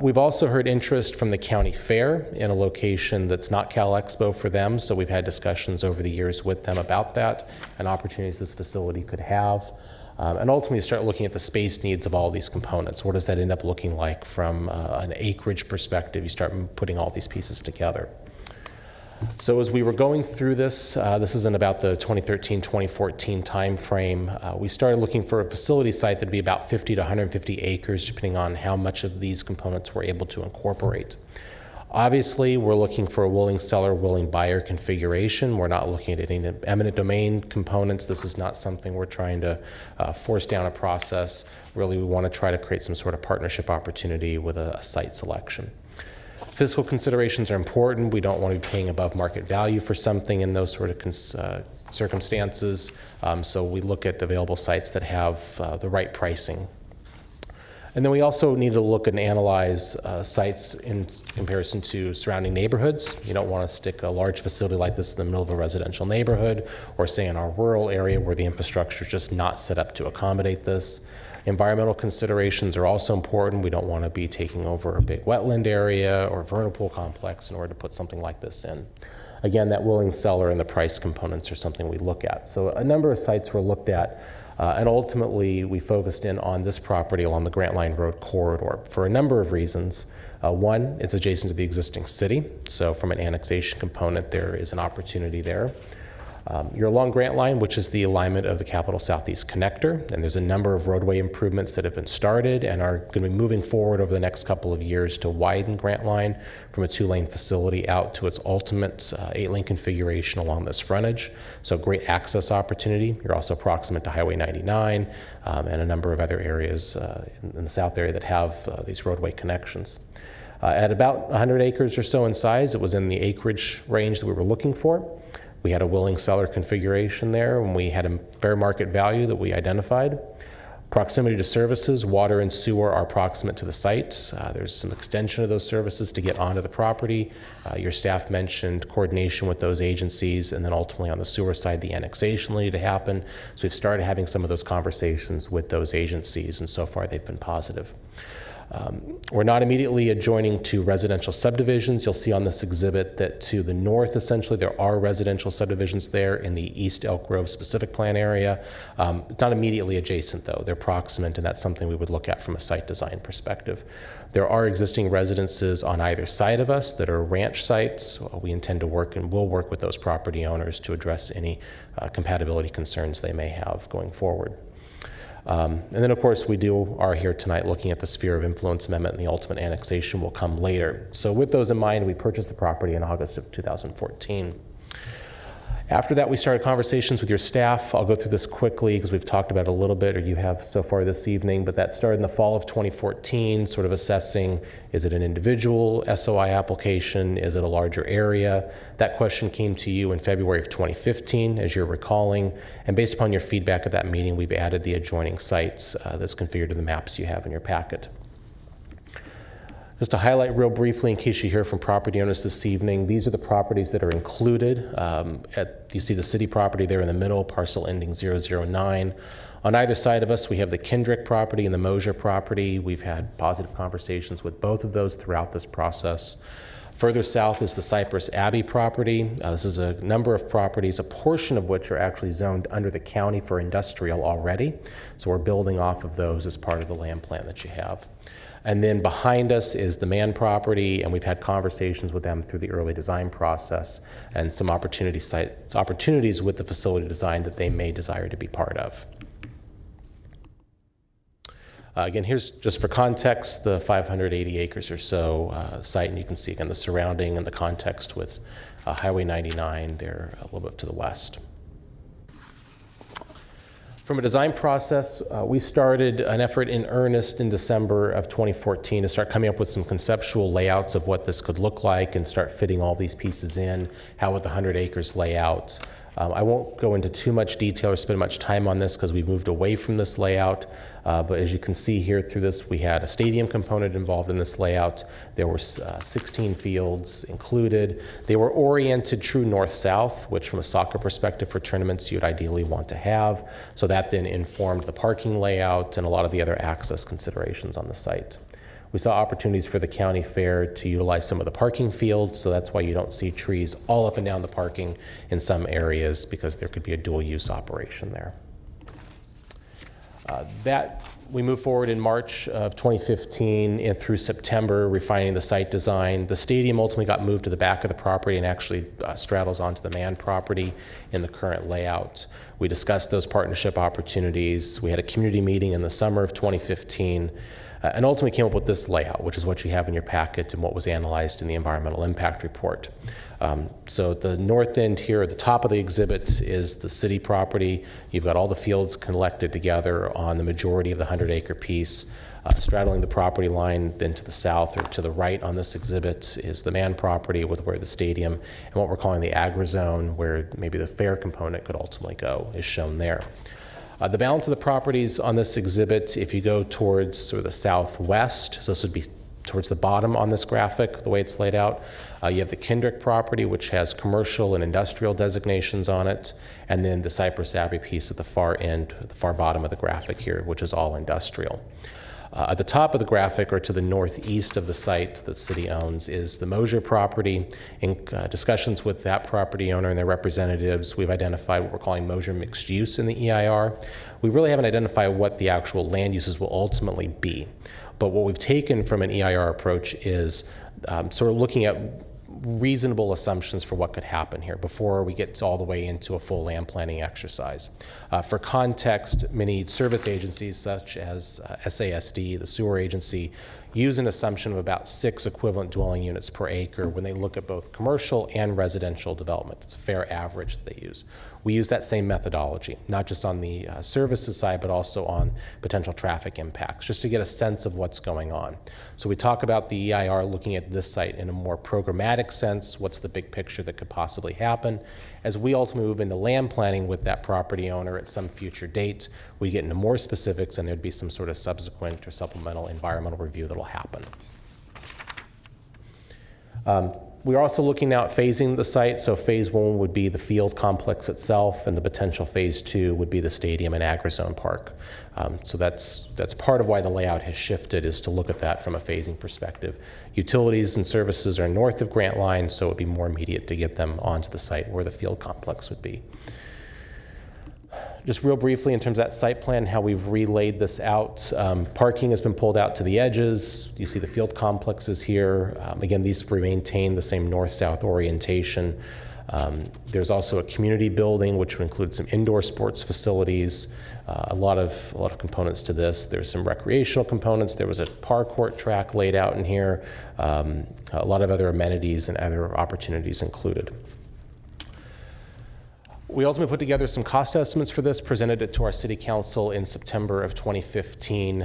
We've also heard interest from the county fair in a location that's not Cal Expo for them, so we've had discussions over the years with them about that and opportunities this facility could have. And ultimately start looking at the space needs of all these components. What does that end up looking like from an acreage perspective? You start putting all these pieces together. So as we were going through this, this is in about the 2013-2014 timeframe, we started looking for a facility site that would be about 50 to 150 acres, depending on how much of these components we're able to incorporate. Obviously, we're looking for a willing seller, willing buyer configuration. We're not looking at any eminent domain components. This is not something we're trying to force down a process. Really, we want to try to create some sort of partnership opportunity with a site selection. Fiscal considerations are important. We don't want to be paying above market value for something in those sort of circumstances. So we look at available sites that have the right pricing. And then we also need to look and analyze sites in comparison to surrounding neighborhoods. You don't want to stick a large facility like this in the middle of a residential neighborhood, or say in our rural area where the infrastructure is just not set up to accommodate this. Environmental considerations are also important. We don't want to be taking over a big wetland area or vernal pool complex in order to put something like this in. Again, that willing seller and the price components are something we look at. So a number of sites were looked at, and ultimately we focused in on this property along the Grant Line Road corridor for a number of reasons. One, it's adjacent to the existing city, so from an annexation component, there is an opportunity there. You're along Grant Line, which is the alignment of the Capital Southeast Connector, and there's a number of roadway improvements that have been started and are going to be moving forward over the next couple of years to widen Grant Line from a 2-lane facility out to its ultimate 8-lane configuration along this frontage. So great access opportunity. You're also proximate to Highway 99 and a number of other areas in the south area that have these roadway connections. At about 100 acres or so in size, it was in the acreage range that we were looking for. We had a willing seller configuration there, and we had a fair market value that we identified. Proximity to services, water and sewer are proximate to the site. There's some extension of those services to get onto the property. Your staff mentioned coordination with those agencies, and then ultimately on the sewer side, the annexation needed to happen. So we've started having some of those conversations with those agencies, and so far they've been positive. We're not immediately adjoining to residential subdivisions. You'll see on this exhibit that to the north, essentially, there are residential subdivisions there in the East Elk Grove specific plan area. Not immediately adjacent, though. They're proximate, and that's something we would look at from a site design perspective. There are existing residences on either side of us that are ranch sites. We intend to work and will work with those property owners to address any compatibility concerns they may have going forward. And then, of course, we are here tonight looking at the sphere of influence amendment, and the ultimate annexation will come later. So with those in mind, we purchased the property in August of 2014. After that, we started conversations with your staff. I'll go through this quickly because we've talked about it a little bit, or you have so far this evening, but that started in the fall of 2014, sort of assessing, is it an individual SOI application? Is it a larger area? That question came to you in February of 2015, as you're recalling, and based upon your feedback at that meeting, we've added the adjoining sites that's configured to the maps you have in your packet. Just to highlight real briefly, in case you hear from property owners this evening, these are the properties that are included. You see the city property there in the middle, parcel ending 009. On either side of us, we have the Kendrick property and the Mosier property. We've had positive conversations with both of those throughout this process. Further south is the Cypress Abbey property. This is a number of properties, a portion of which are actually zoned under the county for industrial already. So we're building off of those as part of the land plan that you have. And then behind us is the Mann property, and we've had conversations with them through the early design process and some opportunities with the facility design that they may desire to be part of. Again, here's just for context, the 580 acres or so site, and you can see again the surrounding and the context with Highway 99 there a little bit to the west. From a design process, we started an effort in earnest in December of 2014 to start coming up with some conceptual layouts of what this could look like and start fitting all these pieces in. How would the 100 acres lay out? I won't go into too much detail or spend much time on this because we've moved away from this layout. But as you can see here through this, we had a stadium component involved in this layout. There were 16 fields included. They were oriented true north-south, which from a soccer perspective for tournaments you'd ideally want to have. So that then informed the parking layout and a lot of the other access considerations on the site. We saw opportunities for the county fair to utilize some of the parking fields, so that's why you don't see trees all up and down the parking in some areas, because there could be a dual-use operation there. We moved forward in March of 2015 and through September, refining the site design. The stadium ultimately got moved to the back of the property and actually straddles onto the Mann property in the current layout. We discussed those partnership opportunities. We had a community meeting in the summer of 2015. And ultimately came up with this layout, which is what you have in your packet and what was analyzed in the environmental impact report. So at the north end here, at the top of the exhibit, is the city property. You've got all the fields collected together on the majority of the 100-acre piece. Straddling the property line, then to the south or to the right on this exhibit is the Mann property with where the stadium and what we're calling the agri-zone, where maybe the fair component could ultimately go, is shown there. The balance of the properties on this exhibit, if you go towards sort of the southwest, so this would be towards the bottom on this graphic, the way it's laid out, you have the Kendrick property, which has commercial and industrial designations on it, and then the Cypress Abbey piece at the far end, the far bottom of the graphic here, which is all industrial. At the top of the graphic, or to the northeast of the site that the city owns, is the Mosier property. In discussions with that property owner and their representatives, we've identified what we're calling Mosier mixed use in the EIR. We really haven't identified what the actual land uses will ultimately be. But what we've taken from an EIR approach is sort of looking at reasonable assumptions for what could happen here before we get all the way into a full land planning exercise. For context, many service agencies such as SASD, the sewer agency, use an assumption of about 6 equivalent dwelling units per acre when they look at both commercial and residential development. It's a fair average that they use. We use that same methodology, not just on the services side, but also on potential traffic impacts, just to get a sense of what's going on. So we talk about the EIR looking at this site in a more programmatic sense, what's the big picture that could possibly happen. As we ultimately move into land planning with that property owner at some future date, we get into more specifics and there'd be some sort of subsequent or supplemental environmental review that'll happen. We're also looking now at phasing the site. So phase 1 would be the field complex itself, and the potential phase 2 would be the stadium and agri-zone park. So that's part of why the layout has shifted, is to look at that from a phasing perspective. Utilities and services are north of Grant Line, so it would be more immediate to get them onto the site where the field complex would be. Just real briefly in terms of that site plan, how we've relayed this out. Parking has been pulled out to the edges. You see the field complexes here. Again, these maintain the same north-south orientation. There's also a community building, which would include some indoor sports facilities. A lot of components to this. There's some recreational components. There was a parkour track laid out in here. A lot of other amenities and other opportunities included. We ultimately put together some cost estimates for this, presented it to our city council in September of 2015.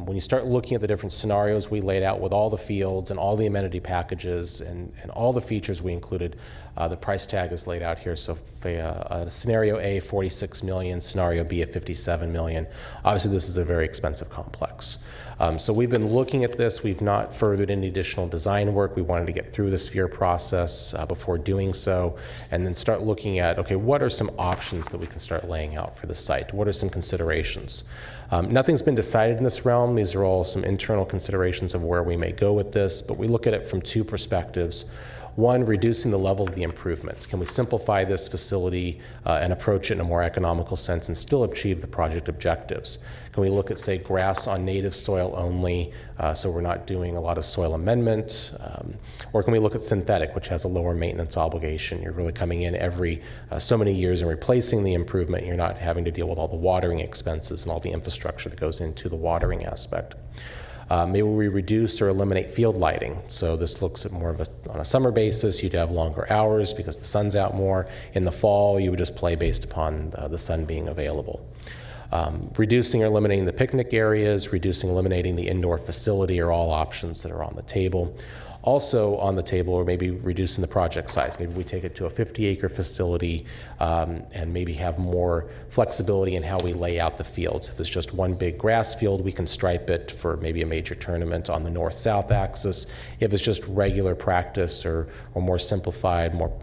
When you start looking at the different scenarios we laid out with all the fields and all the amenity packages and all the features we included, the price tag is laid out here. So scenario A, 46 million, scenario B at 57 million. Obviously, this is a very expensive complex. So we've been looking at this. We've not furthered any additional design work. We wanted to get through the sphere process before doing so, and then start looking at, okay, what are some options that we can start laying out for the site? What are some considerations? Nothing's been decided in this realm. These are all some internal considerations of where we may go with this, but we look at it from 2 perspectives. One, reducing the level of the improvements. Can we simplify this facility and approach it in a more economical sense and still achieve the project objectives? Can we look at, say, grass on native soil only, so we're not doing a lot of soil amendments? Or can we look at synthetic, which has a lower maintenance obligation? You're really coming in every so many years and replacing the improvement. You're not having to deal with all the watering expenses and all the infrastructure that goes into the watering aspect. Maybe we reduce or eliminate field lighting. So this looks at more of on a summer basis, you'd have longer hours because the sun's out more. In the fall, you would just play based upon the sun being available. Reducing or eliminating the picnic areas, eliminating the indoor facility are all options that are on the table. Also on the table, or maybe reducing the project size. Maybe we take it to a 50-acre facility and maybe have more flexibility in how we lay out the fields. If it's just one big grass field, we can stripe it for maybe a major tournament on the north-south axis. If it's just regular practice or more simplified, more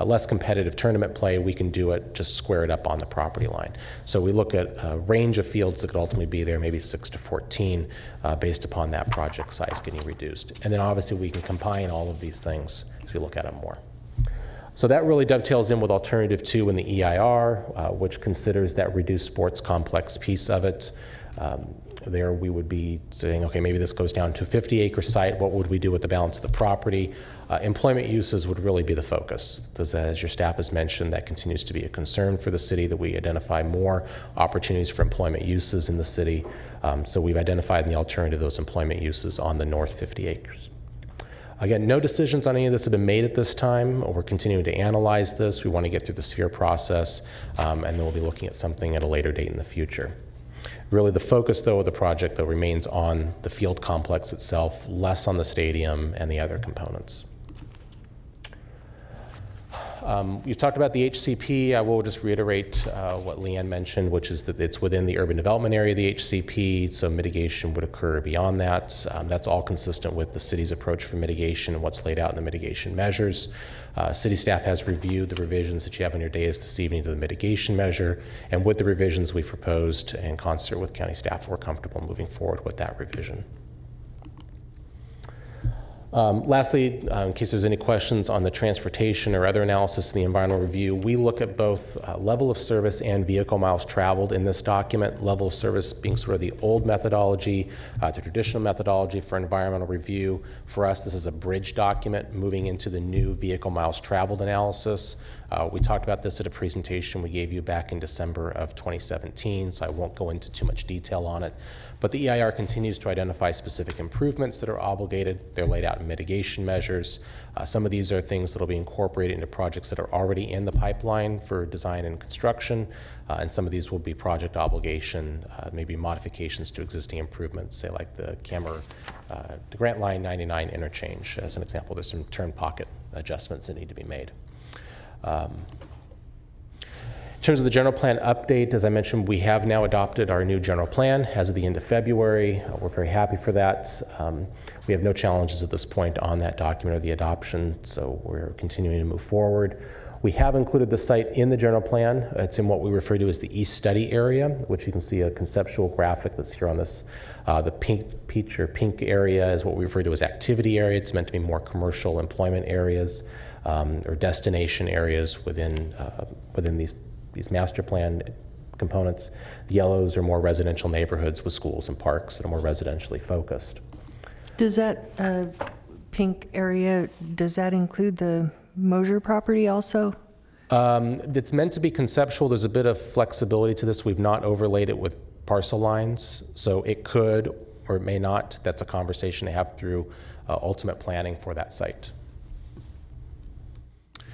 less competitive tournament play, we can do it, just square it up on the property line. So we look at a range of fields that could ultimately be there, maybe 6 to 14, based upon that project size getting reduced. And then obviously we can combine all of these things as we look at them more. So that really dovetails in with alternative 2 in the EIR, which considers that reduced sports complex piece of it. There we would be saying, okay, maybe this goes down to a 50-acre site. What would we do with the balance of the property? Employment uses would really be the focus. As your staff has mentioned, that continues to be a concern for the city, that we identify more opportunities for employment uses in the city. So we've identified in the alternative those employment uses on the north 50 acres. Again, no decisions on any of this have been made at this time. We're continuing to analyze this. We want to get through the sphere process, and then we'll be looking at something at a later date in the future. Really, the focus, though, of the project, though, remains on the field complex itself, less on the stadium and the other components. You've talked about the HCP. I will just reiterate what Leanne mentioned, which is that it's within the urban development area of the HCP, so mitigation would occur beyond that. That's all consistent with the city's approach for mitigation and what's laid out in the mitigation measures. City staff has reviewed the revisions that you have on your dais this evening to the mitigation measure, and with the revisions we proposed in concert with county staff, we're comfortable moving forward with that revision. Lastly, in case there's any questions on the transportation or other analysis in the environmental review, we look at both level of service and vehicle miles traveled in this document. Level of service being sort of the old methodology, the traditional methodology for environmental review. For us, this is a bridge document moving into the new vehicle miles traveled analysis. We talked about this at a presentation we gave you back in December of 2017, so I won't go into too much detail on it. But the EIR continues to identify specific improvements that are obligated. They're laid out in mitigation measures. Some of these are things that will be incorporated into projects that are already in the pipeline for design and construction, and some of these will be project obligation, maybe modifications to existing improvements, say like the the Grant Line 99 interchange. As an example, there's some turn pocket adjustments that need to be made. In terms of the general plan update, as I mentioned, we have now adopted our new general plan as of the end of February. We're very happy for that. We have no challenges at this point on that document or the adoption, so we're continuing to move forward. We have included the site in the general plan. It's in what we refer to as the East Study area, which you can see a conceptual graphic that's here on this. The peach or pink area is what we refer to as activity area. It's meant to be more commercial employment areas or destination areas within these master plan components. The yellows are more residential neighborhoods with schools and parks that are more residentially focused. Does that pink area, does that include the Mosier property also? It's meant to be conceptual. There's a bit of flexibility to this. We've not overlaid it with parcel lines, so it could or it may not. That's a conversation to have through ultimate planning for that site.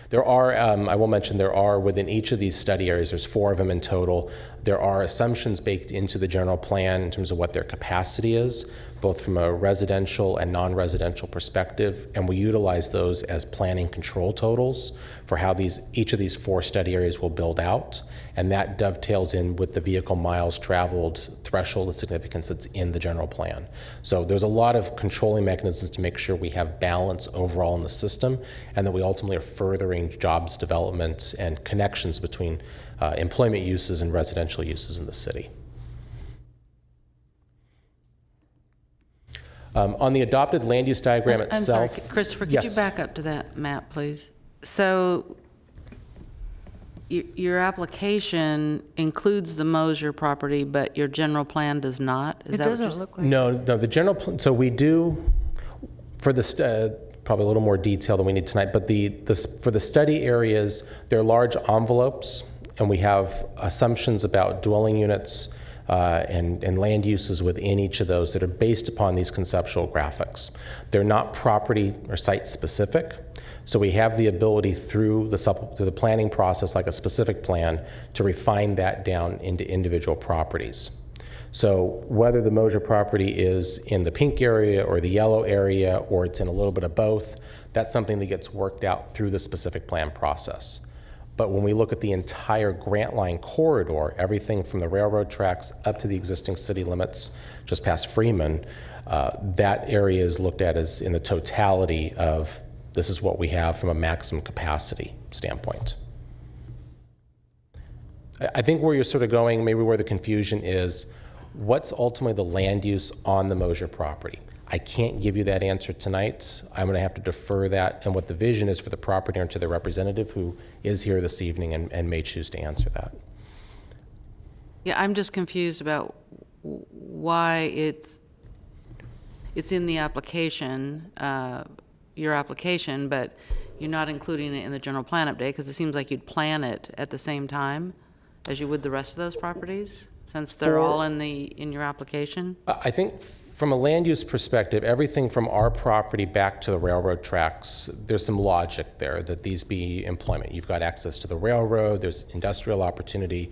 There are, I will mention, there are within each of these study areas, there's 4 of them in total, there are assumptions baked into the general plan in terms of what their capacity is, both from a residential and non-residential perspective, and we utilize those as planning control totals for how each of these 4 study areas will build out, and that dovetails in with the vehicle miles traveled threshold of significance that's in the general plan. So there's a lot of controlling mechanisms to make sure we have balance overall in the system, and that we ultimately are furthering jobs development and connections between employment uses and residential uses in the city. On the adopted land use diagram I'm sorry, itself. Christopher, could you Yes. back up to that map, please? So your application includes the Mosier property, but your general plan does not? Is It that what doesn't you're look like. No, the general, so we do, for the, probably a little more detail than we need tonight, but for the study areas, they're large envelopes, and we have assumptions about dwelling units and land uses within each of those that are based upon these conceptual graphics. They're not property or site specific, so we have the ability through the planning process, like a specific plan, to refine that down into individual properties. So whether the Mosier property is in the pink area or the yellow area, or it's in a little bit of both, that's something that gets worked out through the specific plan process. But when we look at the entire Grant Line corridor, everything from the railroad tracks up to the existing city limits just past Freeman, that area is looked at as in the totality of this is what we have from a maximum capacity standpoint. I think where you're sort of going, maybe where the confusion is, what's ultimately the land use on the Mosier property? I can't give you that answer tonight. I'm going to have to defer that and what the vision is for the property owner to the representative who is here this evening and may choose to answer that. Yeah, I'm just confused about why it's in the application, your application, but you're not including it in the general plan update, because it seems like you'd plan it at the same time as you would the rest of those properties, since they're all in your application? I think from a land use perspective, everything from our property back to the railroad tracks, there's some logic there that these be employment. You've got access to the railroad, there's industrial opportunity,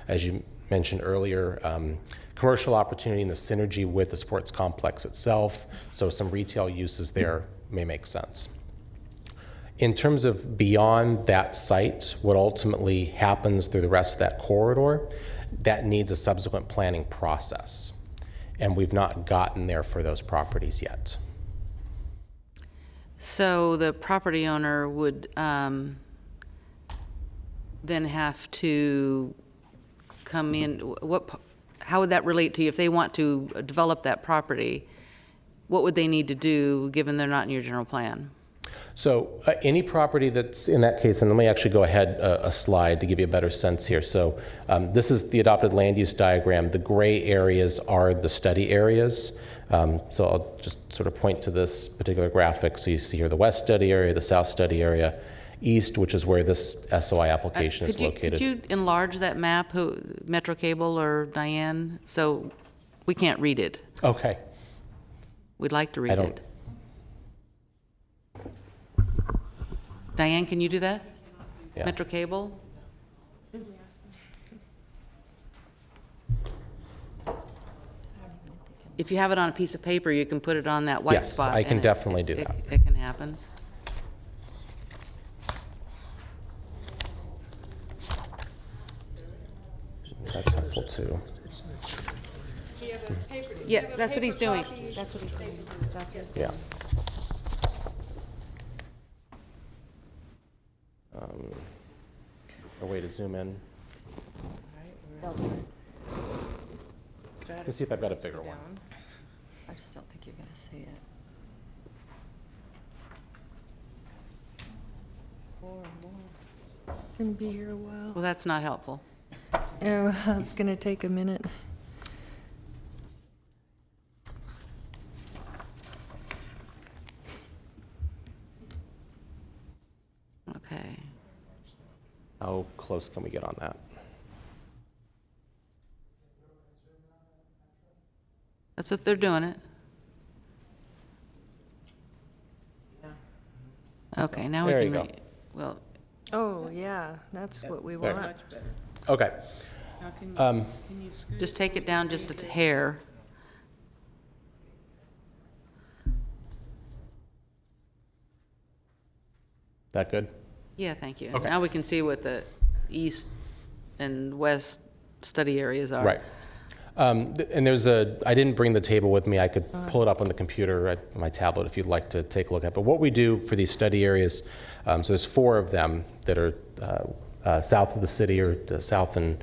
as you mentioned earlier, commercial opportunity and the synergy with the sports complex itself, so some retail uses there may make sense. In terms of beyond that site, what ultimately happens through the rest of that corridor, that needs a subsequent planning process. And we've not gotten there for those properties yet. So the property owner would then have to come in, how would that relate to you if they want to develop that property? What would they need to do, given they're not in your general plan? So any property that's in that case, and let me actually go ahead a slide to give you a better sense here. So this is the adopted land use diagram. The gray areas are the study areas. So I'll just sort of point to this particular graphic. So you see here the west study area, the south study area, east, which is where this SOI application is located. Could you enlarge that map, Metro Cable or Diane? So we can't read it. Okay. We'd like to read it. Diane, can you do that? Yeah. Metro Cable? If you have it on a piece of paper, you can put it on that white spot. Yes, I can and definitely do that. It can happen. That's helpful too. Yeah, that's what he's doing. That's what he's doing. Yeah. A way to zoom in. Let me see if I've got a bigger one. I just don't think you're going to see it. Gonna be here a while. Well, that's not helpful. Oh, it's gonna take a minute. Okay. How close can we get on that? That's what they're doing it. Okay, now we There can you go. read. Well, Oh, yeah, that's what we There. want. Okay. just take it down just a hair. That good? Yeah, thank you. Okay. Now we can see what the east and west study areas are. Right. And there's I didn't bring the table with me. I could pull it up on the computer at my tablet if you'd like to take a look at it. But what we do for these study areas, so there's 4 of them that are south of the city or south and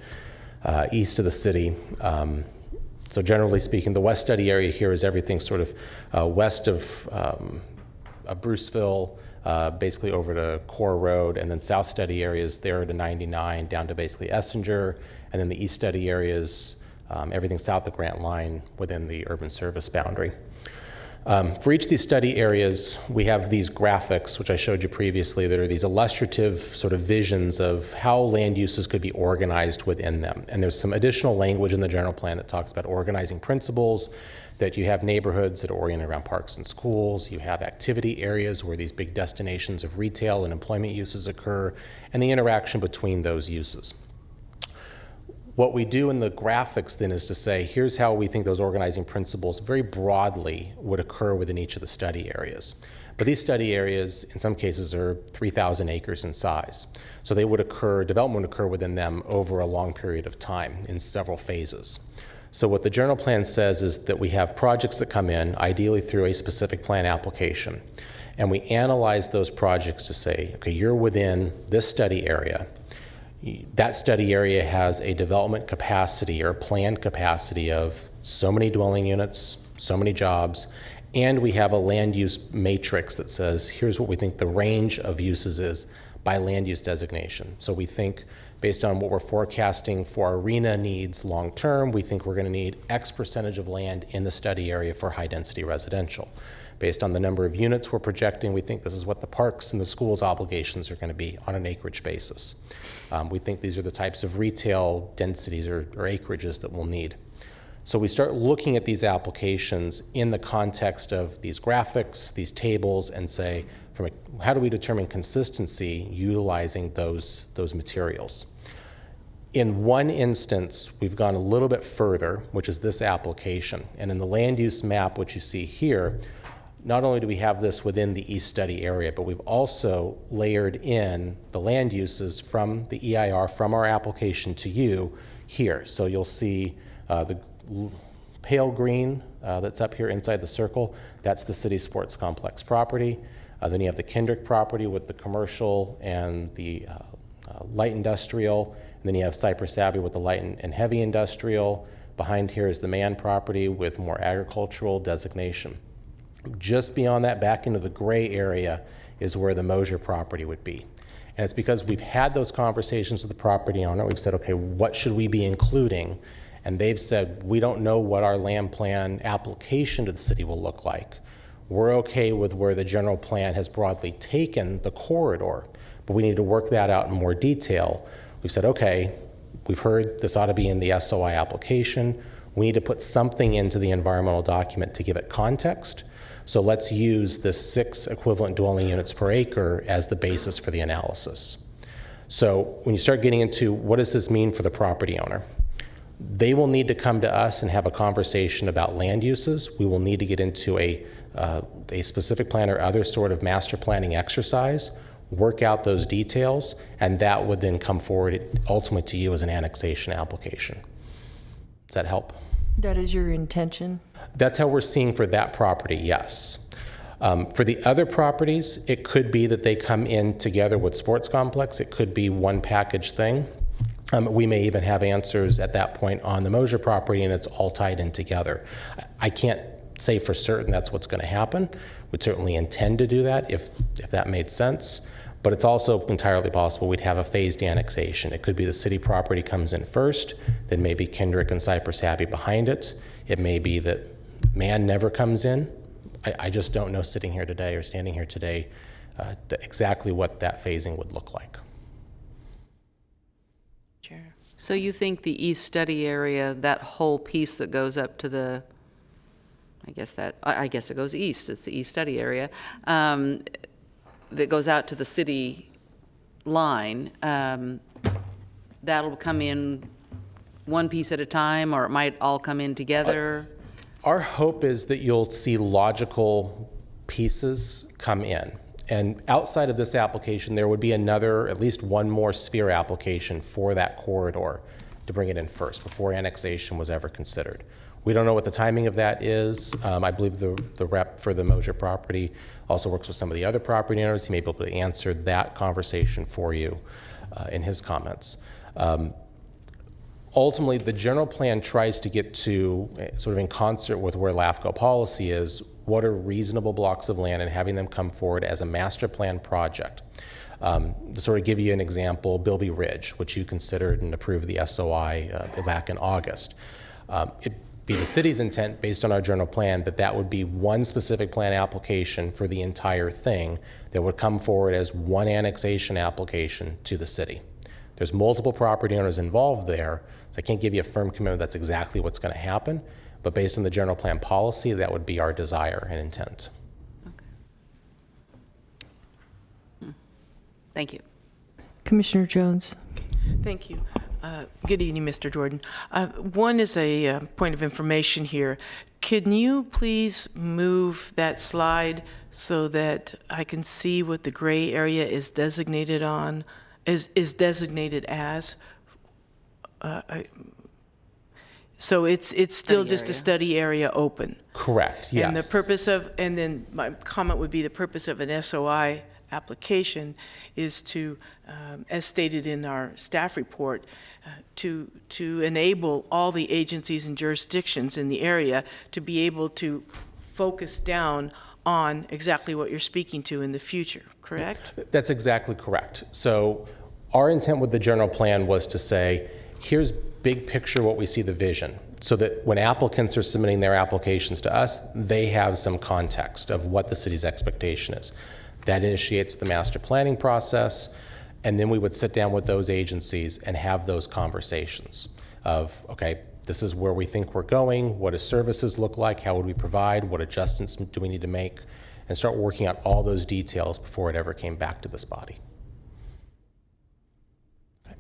east of the city. So generally speaking, the west study area here is everything sort of west of Bruceville, basically over to Core Road, and then south study areas there to 99 down to basically Essinger, and then the east study areas, everything south of Grant Line within the urban service boundary. For each of these study areas, we have these graphics, which I showed you previously, that are these illustrative sort of visions of how land uses could be organized within them. And there's some additional language in the general plan that talks about organizing principles, that you have neighborhoods that are oriented around parks and schools, you have activity areas where these big destinations of retail and employment uses occur, and the interaction between those uses. What we do in the graphics then is to say, here's how we think those organizing principles very broadly would occur within each of the study areas. But these study areas, in some cases, are 3,000 acres in size. So they would occur, development would occur within them over a long period of time in several phases. So what the general plan says is that we have projects that come in, ideally through a specific plan application, and we analyze those projects to say, okay, you're within this study area. That study area has a development capacity or planned capacity of so many dwelling units, so many jobs, and we have a land use matrix that says, here's what we think the range of uses is by land use designation. So we think, based on what we're forecasting for our arena needs long term, we think we're going to need X percentage of land in the study area for high density residential. Based on the number of units we're projecting, we think this is what the parks and the schools' obligations are going to be on an acreage basis. We think these are the types of retail densities or acreages that we'll need. So we start looking at these applications in the context of these graphics, these tables, and say, how do we determine consistency utilizing those materials? In one instance, we've gone a little bit further, which is this application. And in the land use map, which you see here, not only do we have this within the East Study area, but we've also layered in the land uses from the EIR, from our application to you here. So you'll see the pale green that's up here inside the circle. That's the city sports complex property. Then you have the Kendrick property with the commercial and the light industrial. And then you have Cypress Abbey with the light and heavy industrial. Behind here is the Mann property with more agricultural designation. Just beyond that, back into the gray area, is where the Mosier property would be. And it's because we've had those conversations with the property owner. We've said, okay, what should we be including? And they've said, we don't know what our land plan application to the city will look like. We're okay with where the general plan has broadly taken the corridor, but we need to work that out in more detail. We've said, okay, we've heard this ought to be in the SOI application. We need to put something into the environmental document to give it context. So let's use the 6 equivalent dwelling units per acre as the basis for the analysis. So when you start getting into what does this mean for the property owner, they will need to come to us and have a conversation about land uses. We will need to get into a specific plan or other sort of master planning exercise, work out those details, and that would then come forward ultimately to you as an annexation application. Does that help? That is your intention? That's how we're seeing for that property, yes. For the other properties, it could be that they come in together with sports complex. It could be one package thing. We may even have answers at that point on the Mosier property, and it's all tied in together. I can't say for certain that's what's going to happen. We'd certainly intend to do that if that made sense. But it's also entirely possible we'd have a phased annexation. It could be the city property comes in first, then maybe Kendrick and Cypress Abbey behind it. It may be that Mann never comes in. I just don't know sitting here today or standing here today exactly what that phasing would look like. Chair. So you think the East Study area, that whole piece that goes up to the, I guess it goes east, it's the East Study area, that goes out to the city line, that'll come in one piece at a time, or it might all come in together? Our hope is that you'll see logical pieces come in. And outside of this application, there would be another, at least one more sphere application for that corridor to bring it in first, before annexation was ever considered. We don't know what the timing of that is. I believe the rep for the Mosier property also works with some of the other property owners. He may be able to answer that conversation for you in his comments. Ultimately, the general plan tries to get to, sort of in concert with where LAFCo policy is, what are reasonable blocks of land and having them come forward as a master plan project. To sort of give you an example, Bilby Ridge, which you considered and approved the SOI back in August. It'd be the city's intent, based on our general plan, that that would be one specific plan application for the entire thing that would come forward as one annexation application to the city. There's multiple property owners involved there, so I can't give you a firm commitment that's exactly what's going to happen, but based on the general plan policy, that would be our desire and intent. Thank you. Commissioner Jones. Thank you. Good evening, Mr. Jordan. One is a point of information here. Can you please move that slide so that I can see what the gray area is designated on, is designated as? So it's still just a study area open. Correct, yes. And the purpose of, and then my comment would be the purpose of an SOI application is to, as stated in our staff report, to enable all the agencies and jurisdictions in the area to be able to focus down on exactly what you're speaking to in the future, correct? That's exactly correct. So our intent with the general plan was to say, here's big picture what we see the vision, so that when applicants are submitting their applications to us, they have some context of what the city's expectation is. That initiates the master planning process, and then we would sit down with those agencies and have those conversations of, okay, this is where we think we're going, what do services look like, how would we provide, what adjustments do we need to make, and start working out all those details before it ever came back to this body. Okay.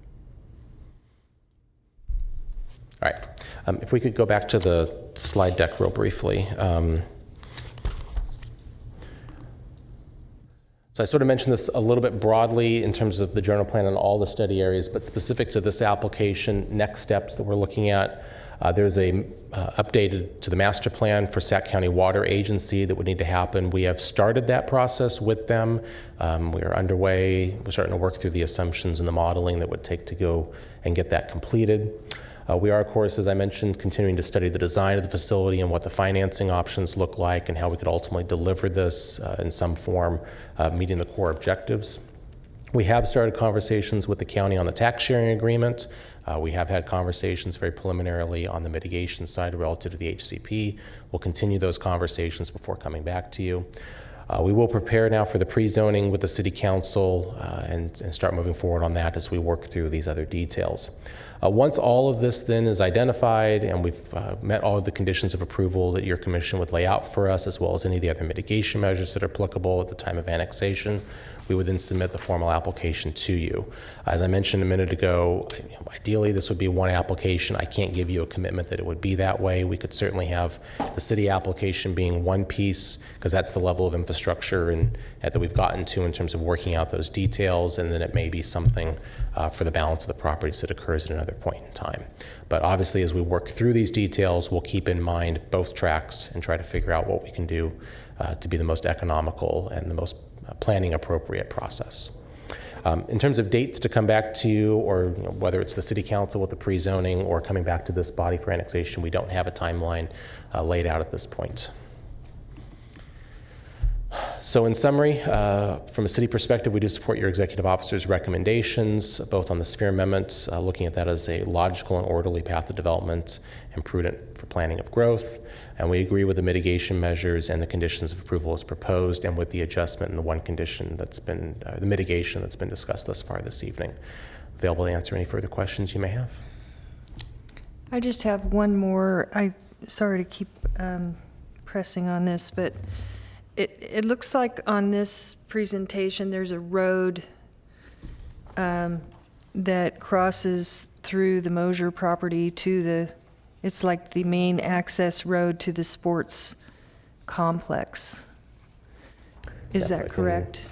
All right, if we could go back to the slide deck real briefly. So I sort of mentioned this a little bit broadly in terms of the general plan and all the study areas, but specific to this application, next steps that we're looking at, there's a updated to the master plan for Sac County Water Agency that would need to happen. We have started that process with them. We are underway. We're starting to work through the assumptions and the modeling that would take to go and get that completed. We are, of course, as I mentioned, continuing to study the design of the facility and what the financing options look like and how we could ultimately deliver this in some form, meeting the core objectives. We have started conversations with the county on the tax sharing agreement. We have had conversations very preliminarily on the mitigation side relative to the HCP. We'll continue those conversations before coming back to you. We will prepare now for the pre-zoning with the City Council and start moving forward on that as we work through these other details. Once all of this then is identified and we've met all of the conditions of approval that your commission would lay out for us, as well as any of the other mitigation measures that are applicable at the time of annexation, we would then submit the formal application to you. As I mentioned a minute ago, ideally this would be one application. I can't give you a commitment that it would be that way. We could certainly have the city application being one piece, because that's the level of infrastructure and that we've gotten to in terms of working out those details, and then it may be something for the balance of the properties that occurs at another point in time. But obviously as we work through these details, we'll keep in mind both tracks and try to figure out what we can do to be the most economical and the most planning appropriate process. In terms of dates to come back to you, or whether it's the City Council with the pre-zoning or coming back to this body for annexation, we don't have a timeline laid out at this point. So in summary, from a city perspective, we do support your executive officer's recommendations, both on the sphere amendment, looking at that as a logical and orderly path of development and prudent for planning of growth. And we agree with the mitigation measures and the conditions of approval as proposed, and with the adjustment in the one condition that's been, the mitigation that's been discussed thus far this evening. Available to answer any further questions you may have. I just have one more. Sorry to keep pressing on this, but it looks like on this presentation there's a road that crosses through the Mosier property to the, it's like the main access road to the sports complex. Is that correct?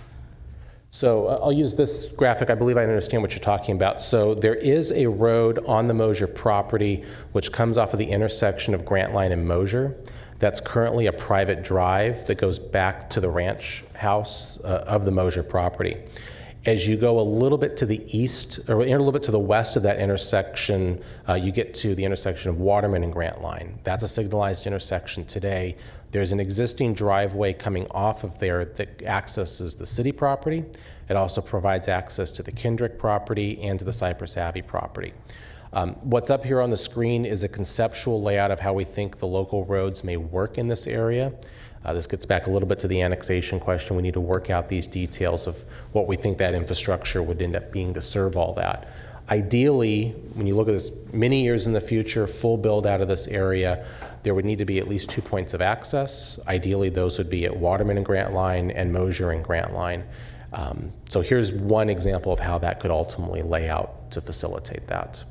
So I'll use this graphic. I believe I understand what you're talking about. So there is a road on the Mosier property which comes off of the intersection of Grant Line and Mosier. That's currently a private drive that goes back to the ranch house of the Mosier property. As you go a little bit to the east, or a little bit to the west of that intersection, you get to the intersection of Waterman and Grant Line. That's a signalized intersection today. There's an existing driveway coming off of there that accesses the city property. It also provides access to the Kendrick property and to the Cypress Abbey property. What's up here on the screen is a conceptual layout of how we think the local roads may work in this area. This gets back a little bit to the annexation question. We need to work out these details of what we think that infrastructure would end up being to serve all that. Ideally, when you look at this many years in the future, full build out of this area, there would need to be at least 2 points of access. Ideally, those would be at Waterman and Grant Line and Mosier and Grant Line. So here's one example of how that could ultimately lay out to facilitate that.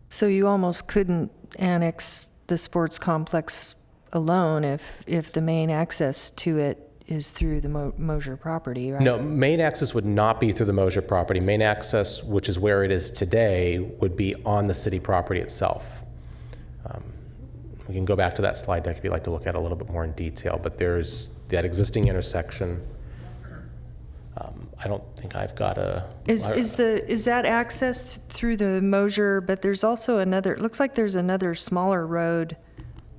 So you almost couldn't annex the sports complex alone if the main access to it is through the Mosier property, right? No, main access would not be through the Mosier property. Main access, which is where it is today, would be on the city property itself. We can go back to that slide deck if you'd like to look at it a little bit more in detail, but there's that existing intersection. I don't think I've got a... Is that access through the Mosier, but there's also another, it looks like there's another smaller road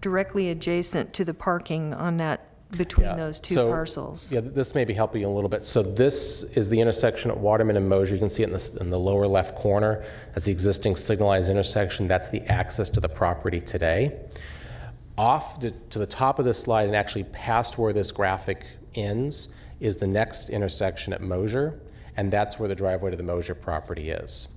directly adjacent to the parking on that, between those two parcels. Yeah, this may be helping you a little bit. So this is the intersection at Waterman and Mosier. You can see it in the lower left corner. That's the existing signalized intersection. That's the access to the property today. Off to the top of this slide and actually past where this graphic ends is the next intersection at Mosier, and that's where the driveway to the Mosier property is.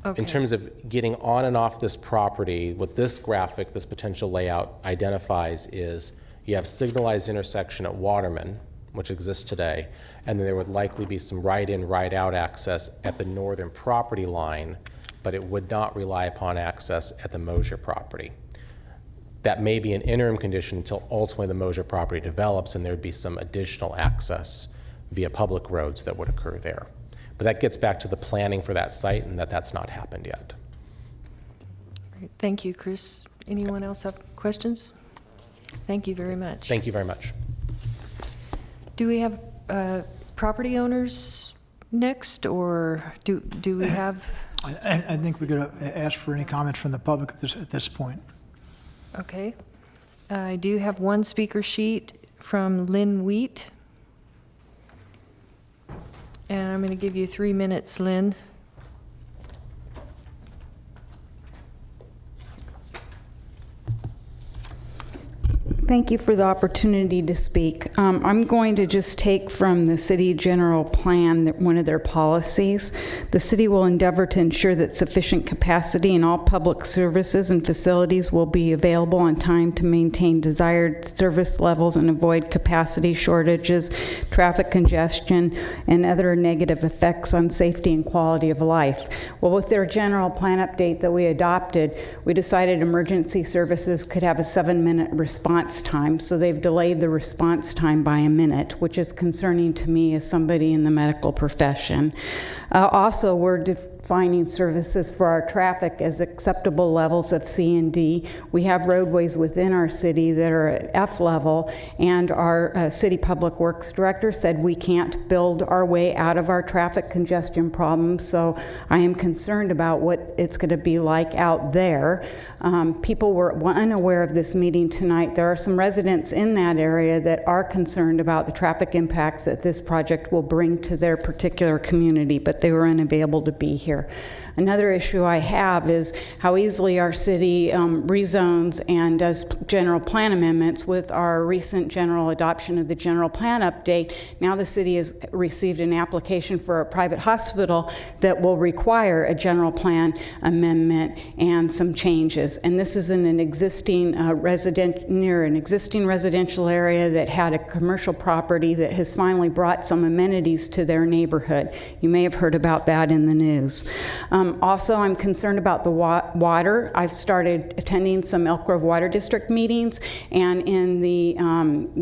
Okay. In terms of getting on and off this property, what this graphic, this potential layout identifies is you have signalized intersection at Waterman, which exists today, and then there would likely be some right-in, right-out access at the northern property line, but it would not rely upon access at the Mosier property. That may be an interim condition until ultimately the Mosier property develops and there'd be some additional access via public roads that would occur there. But that gets back to the planning for that site, and that's not happened yet. Great. Thank you, Chris. Anyone else have questions? Thank you very much. Thank you very much. Do we have property owners next, or do we have? I think we could ask for any comments from the public at this point. Okay. I do have one speaker sheet from Lynn Wheat. And I'm going to give you 3 minutes, Lynn. Thank you for the opportunity to speak. I'm going to just take from the city general plan one of their policies. The city will endeavor to ensure that sufficient capacity in all public services and facilities will be available on time to maintain desired service levels and avoid capacity shortages, traffic congestion, and other negative effects on safety and quality of life. Well, with their general plan update that we adopted, we decided emergency services could have a 7-minute response time, so they've delayed the response time by a minute, which is concerning to me as somebody in the medical profession. Also, we're defining services for our traffic as acceptable levels of C and D. We have roadways within our city that are at F level, and our city public works director said we can't build our way out of our traffic congestion problems, so I am concerned about what it's going to be like out there. People were unaware of this meeting tonight. There are some residents in that area that are concerned about the traffic impacts that this project will bring to their particular community, but they were unavailable to be here. Another issue I have is how easily our city rezones and does general plan amendments. With our recent general adoption of the general plan update, now the city has received an application for a private hospital that will require a general plan amendment and some changes. And this is in an existing near an existing residential area that had a commercial property that has finally brought some amenities to their neighborhood. You may have heard about that in the news. Also, I'm concerned about the water. I've started attending some Elk Grove Water District meetings, and in the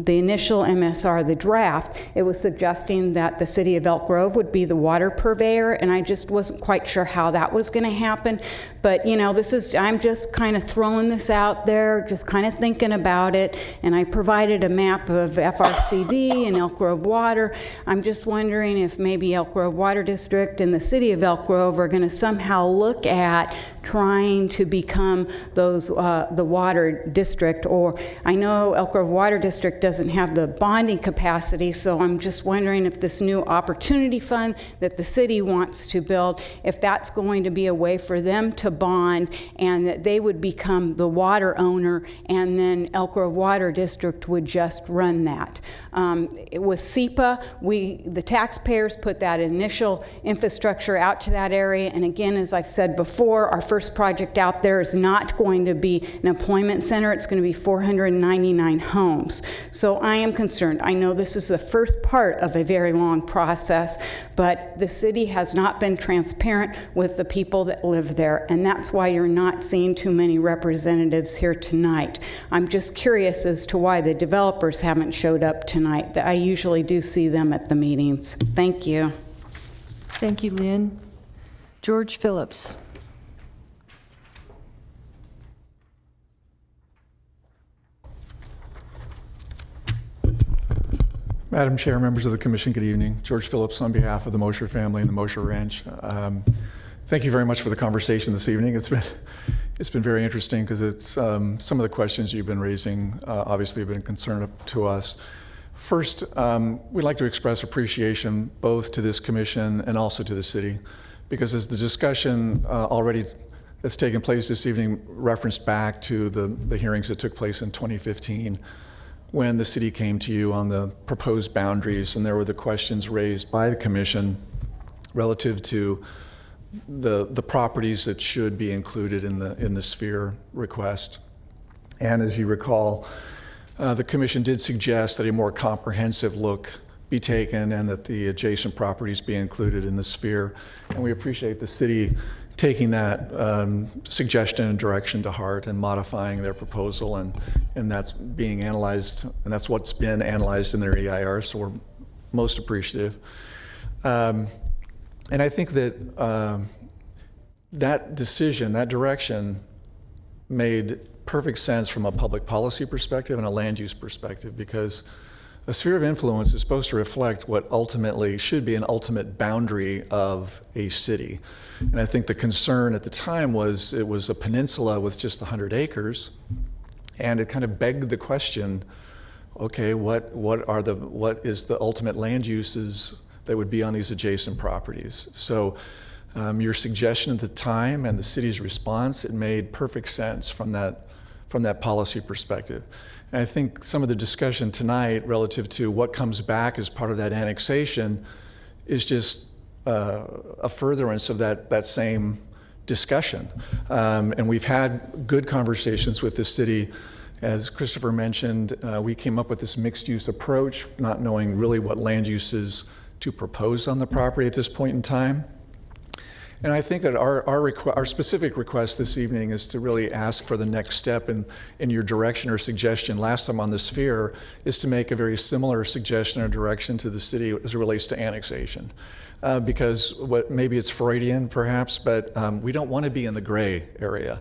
initial MSR, the draft, it was suggesting that the city of Elk Grove would be the water purveyor, and I just wasn't quite sure how that was going to happen. But, you know, I'm just kind of throwing this out there, just kind of thinking about it. it, and I provided a map of FRCD and Elk Grove Water. I'm just wondering if maybe Elk Grove Water District and the city of Elk Grove are going to somehow look at trying to become those the water district. Or I know Elk Grove Water District doesn't have the bonding capacity, so I'm just wondering if this new opportunity fund that the city wants to build, if that's going to be a way for them to bond and that they would become the water owner, and then Elk Grove Water District would just run that. With SEPA, the taxpayers put that initial infrastructure out to that area, and again, as I've said before, our first project out there is not going to be an employment center. It's going to be 499 homes. So I am concerned. I know this is the first part of a very long process, but the city has not been transparent with the people that live there, and that's why you're not seeing too many representatives here tonight. I'm just curious as to why the developers haven't showed up tonight. I usually do see them at the meetings. Thank you. Thank you, Lynn. George Phillips. Madam Chair, members of the Commission, good evening. George Phillips on behalf of the Mosher family and the Mosher Ranch. Thank you very much for the conversation this evening. It's been very interesting because it's some of the questions you've been raising obviously have been a concern to us. First, we'd like to express appreciation both to this commission and also to the city, because as the discussion already that's taken place this evening referenced back to the hearings that took place in 2015, when the city came to you on the proposed boundaries, and there were the questions raised by the commission relative to the properties that should be included in the sphere request. And as you recall, the commission did suggest that a more comprehensive look be taken and that the adjacent properties be included in the sphere. And we appreciate the city taking that suggestion and direction to heart and modifying their proposal, and that's being analyzed, and that's what's been analyzed in their EIR, so we're most appreciative. And I think that that decision, that direction made perfect sense from a public policy perspective and a land use perspective, because a sphere of influence is supposed to reflect what ultimately should be an ultimate boundary of a city. And I think the concern at the time was it was a peninsula with just 100 acres, and it kind of begged the question, okay, what is the ultimate land uses that would be on these adjacent properties? So your suggestion at the time and the city's response, it made perfect sense from that policy perspective. And I think some of the discussion tonight relative to what comes back as part of that annexation is just a furtherance of that same discussion. And we've had good conversations with the city. As Christopher mentioned, we came up with this mixed use approach, not knowing really what land uses to propose on the property at this point in time. And I think that our specific request this evening is to really ask for the next step in your direction or suggestion. Last time on the sphere is to make a very similar suggestion or direction to the city as it relates to annexation. Because maybe it's Freudian perhaps, but we don't want to be in the gray area.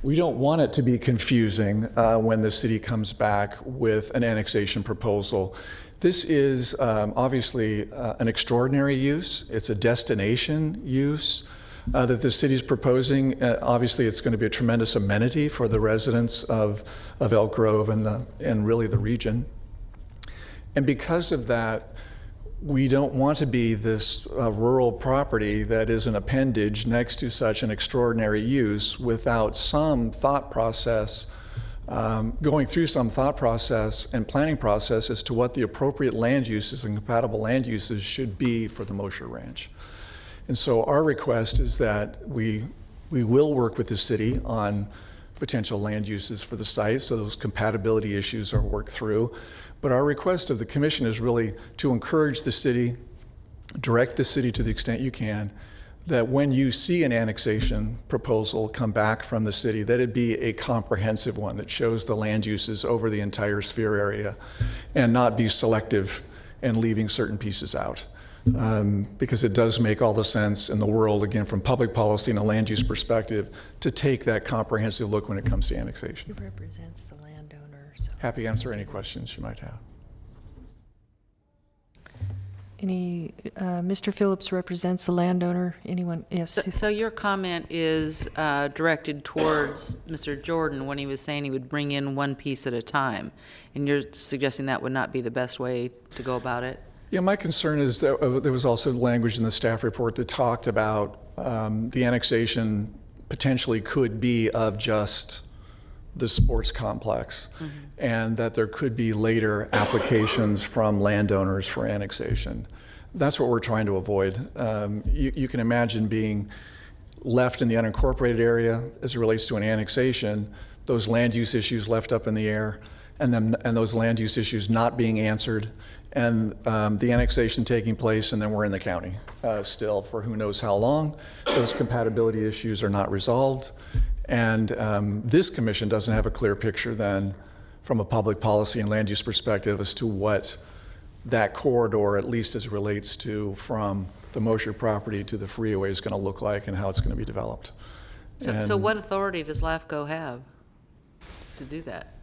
We don't want it to be confusing when the city comes back with an annexation proposal. This is obviously an extraordinary use. It's a destination use that the city is proposing. Obviously, it's going to be a tremendous amenity for the residents of Elk Grove and really the region. And because of that, we don't want to be this rural property that is an appendage next to such an extraordinary use without some thought process, going through some thought process and planning process as to what the appropriate land uses and compatible land uses should be for the Mosher Ranch. And so our request is that we will work with the city on potential land uses for the site, so those compatibility issues are worked through. But our request of the commission is really to encourage the city, direct the city to the extent you can, that when you see an annexation proposal come back from the city, that it be a comprehensive one that shows the land uses over the entire sphere area and not be selective and leaving certain pieces out. because it does make all the sense in the world, again, from public policy and a land use perspective, to take that comprehensive look when it comes to annexation. He represents the landowner, so. Happy to answer any questions you might have. Any, Mr. Phillips represents the landowner. Anyone? Yes. So your comment is directed towards Mr. Jordan when he was saying he would bring in one piece at a time, and you're suggesting that would not be the best way to go about it? Yeah, my concern is that there was also language in the staff report that talked about the annexation potentially could be of just the sports complex, and that there could be later applications from landowners for annexation. That's what we're trying to avoid. You can imagine being left in the unincorporated area as it relates to an annexation, those land use issues left up in the air, and those land use issues not being answered, and the annexation taking place, and then we're in the county still for who knows how long. Those compatibility issues are not resolved. And this commission doesn't have a clear picture then from a public policy and land use perspective as to what that corridor, at least as it relates to from the Mosher property to the freeway, is going to look like and how it's going to be developed. So what authority does LAFCo have to do that?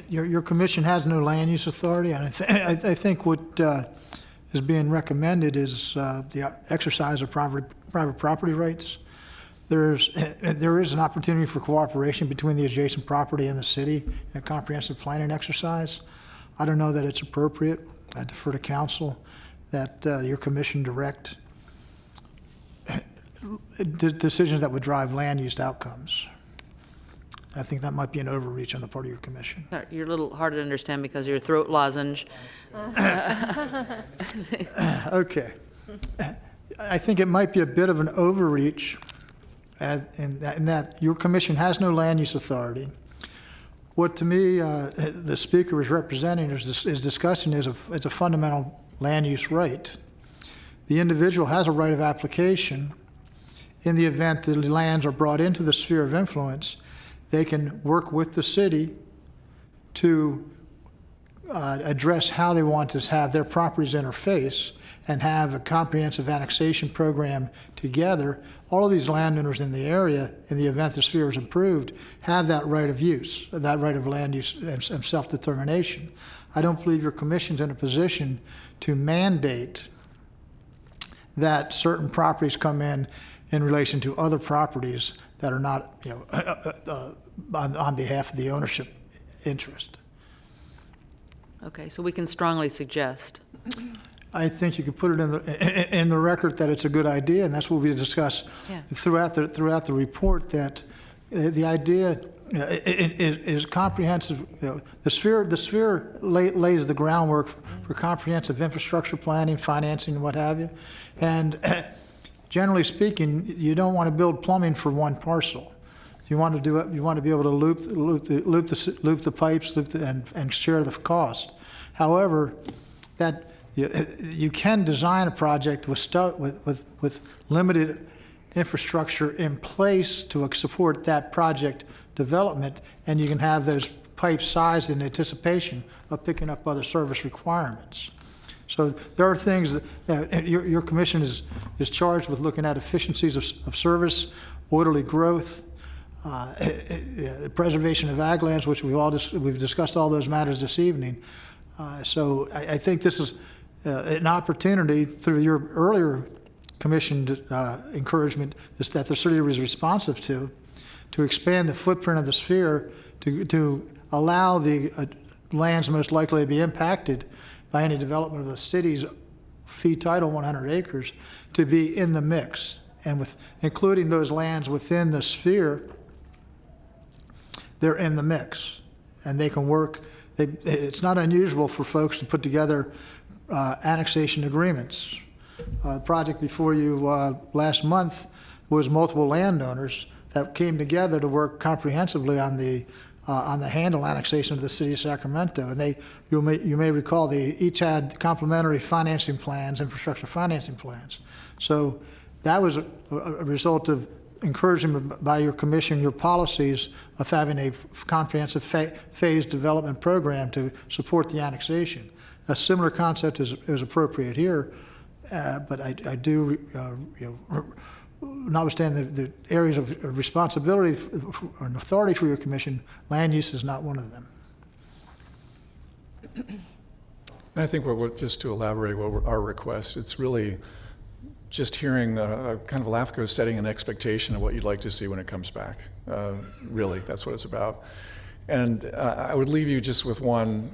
Your commission has no land use authority, and I think what is being recommended is the exercise of private property rights. There is an opportunity for cooperation between the adjacent property and the city in a comprehensive planning exercise. I don't know that it's appropriate. I defer to council that your commission direct decisions that would drive land use outcomes. I think that might be an overreach on the part of your commission. You're a little hard to understand because of your throat lozenge. Okay. I think it might be a bit of an overreach in that your commission has no land use authority. What to me the speaker is representing is discussing is it's a fundamental land use right. The individual has a right of application in the event that the lands are brought into the sphere of influence. They can work with the city to address how they want to have their properties interface and have a comprehensive annexation program together. All of these landowners in the area, in the event the sphere is improved, have that right of use, that right of land use and self-determination. I don't believe your commission's in a position to mandate that certain properties come in relation to other properties that are not, on behalf of the ownership interest. Okay, so we can strongly suggest. I think you could put it in the record that it's a good idea, and that's what we discuss throughout the report. That the idea is comprehensive. The sphere lays the groundwork for comprehensive infrastructure planning, financing, and what have you. And generally speaking, you don't want to build plumbing for one parcel. You want to do it. You want to be able to loop the pipes, and share the cost. However, that you can design a project with limited infrastructure in place to support that project development, and you can have those pipes sized in anticipation of picking up other service requirements. So there are things that your commission is charged with looking at efficiencies of service, orderly growth, preservation of ag lands, which we've discussed all those matters this evening. So I think this is an opportunity through your earlier commissioned encouragement that the city was responsive to expand the footprint of the sphere to allow the lands most likely to be impacted by any development of the city's fee title 100 acres to be in the mix. And with including those lands within the sphere, they're in the mix and they can work. It's not unusual for folks to put together annexation agreements. The project before you last month was multiple landowners that came together to work comprehensively on the handle annexation of the city of Sacramento. And you may recall they each had complementary financing plans, infrastructure financing plans. So that was a result of encouragement by your commission, your policies of having a comprehensive phased development program to support the annexation. a similar concept is appropriate here, but I do, notwithstanding the areas of responsibility and authority for your commission, land use is not one of them. And I think just to elaborate our request, it's really just hearing kind of LAFCO setting an expectation of what you'd like to see when it comes back. Really, that's what it's about. And I would leave you just with one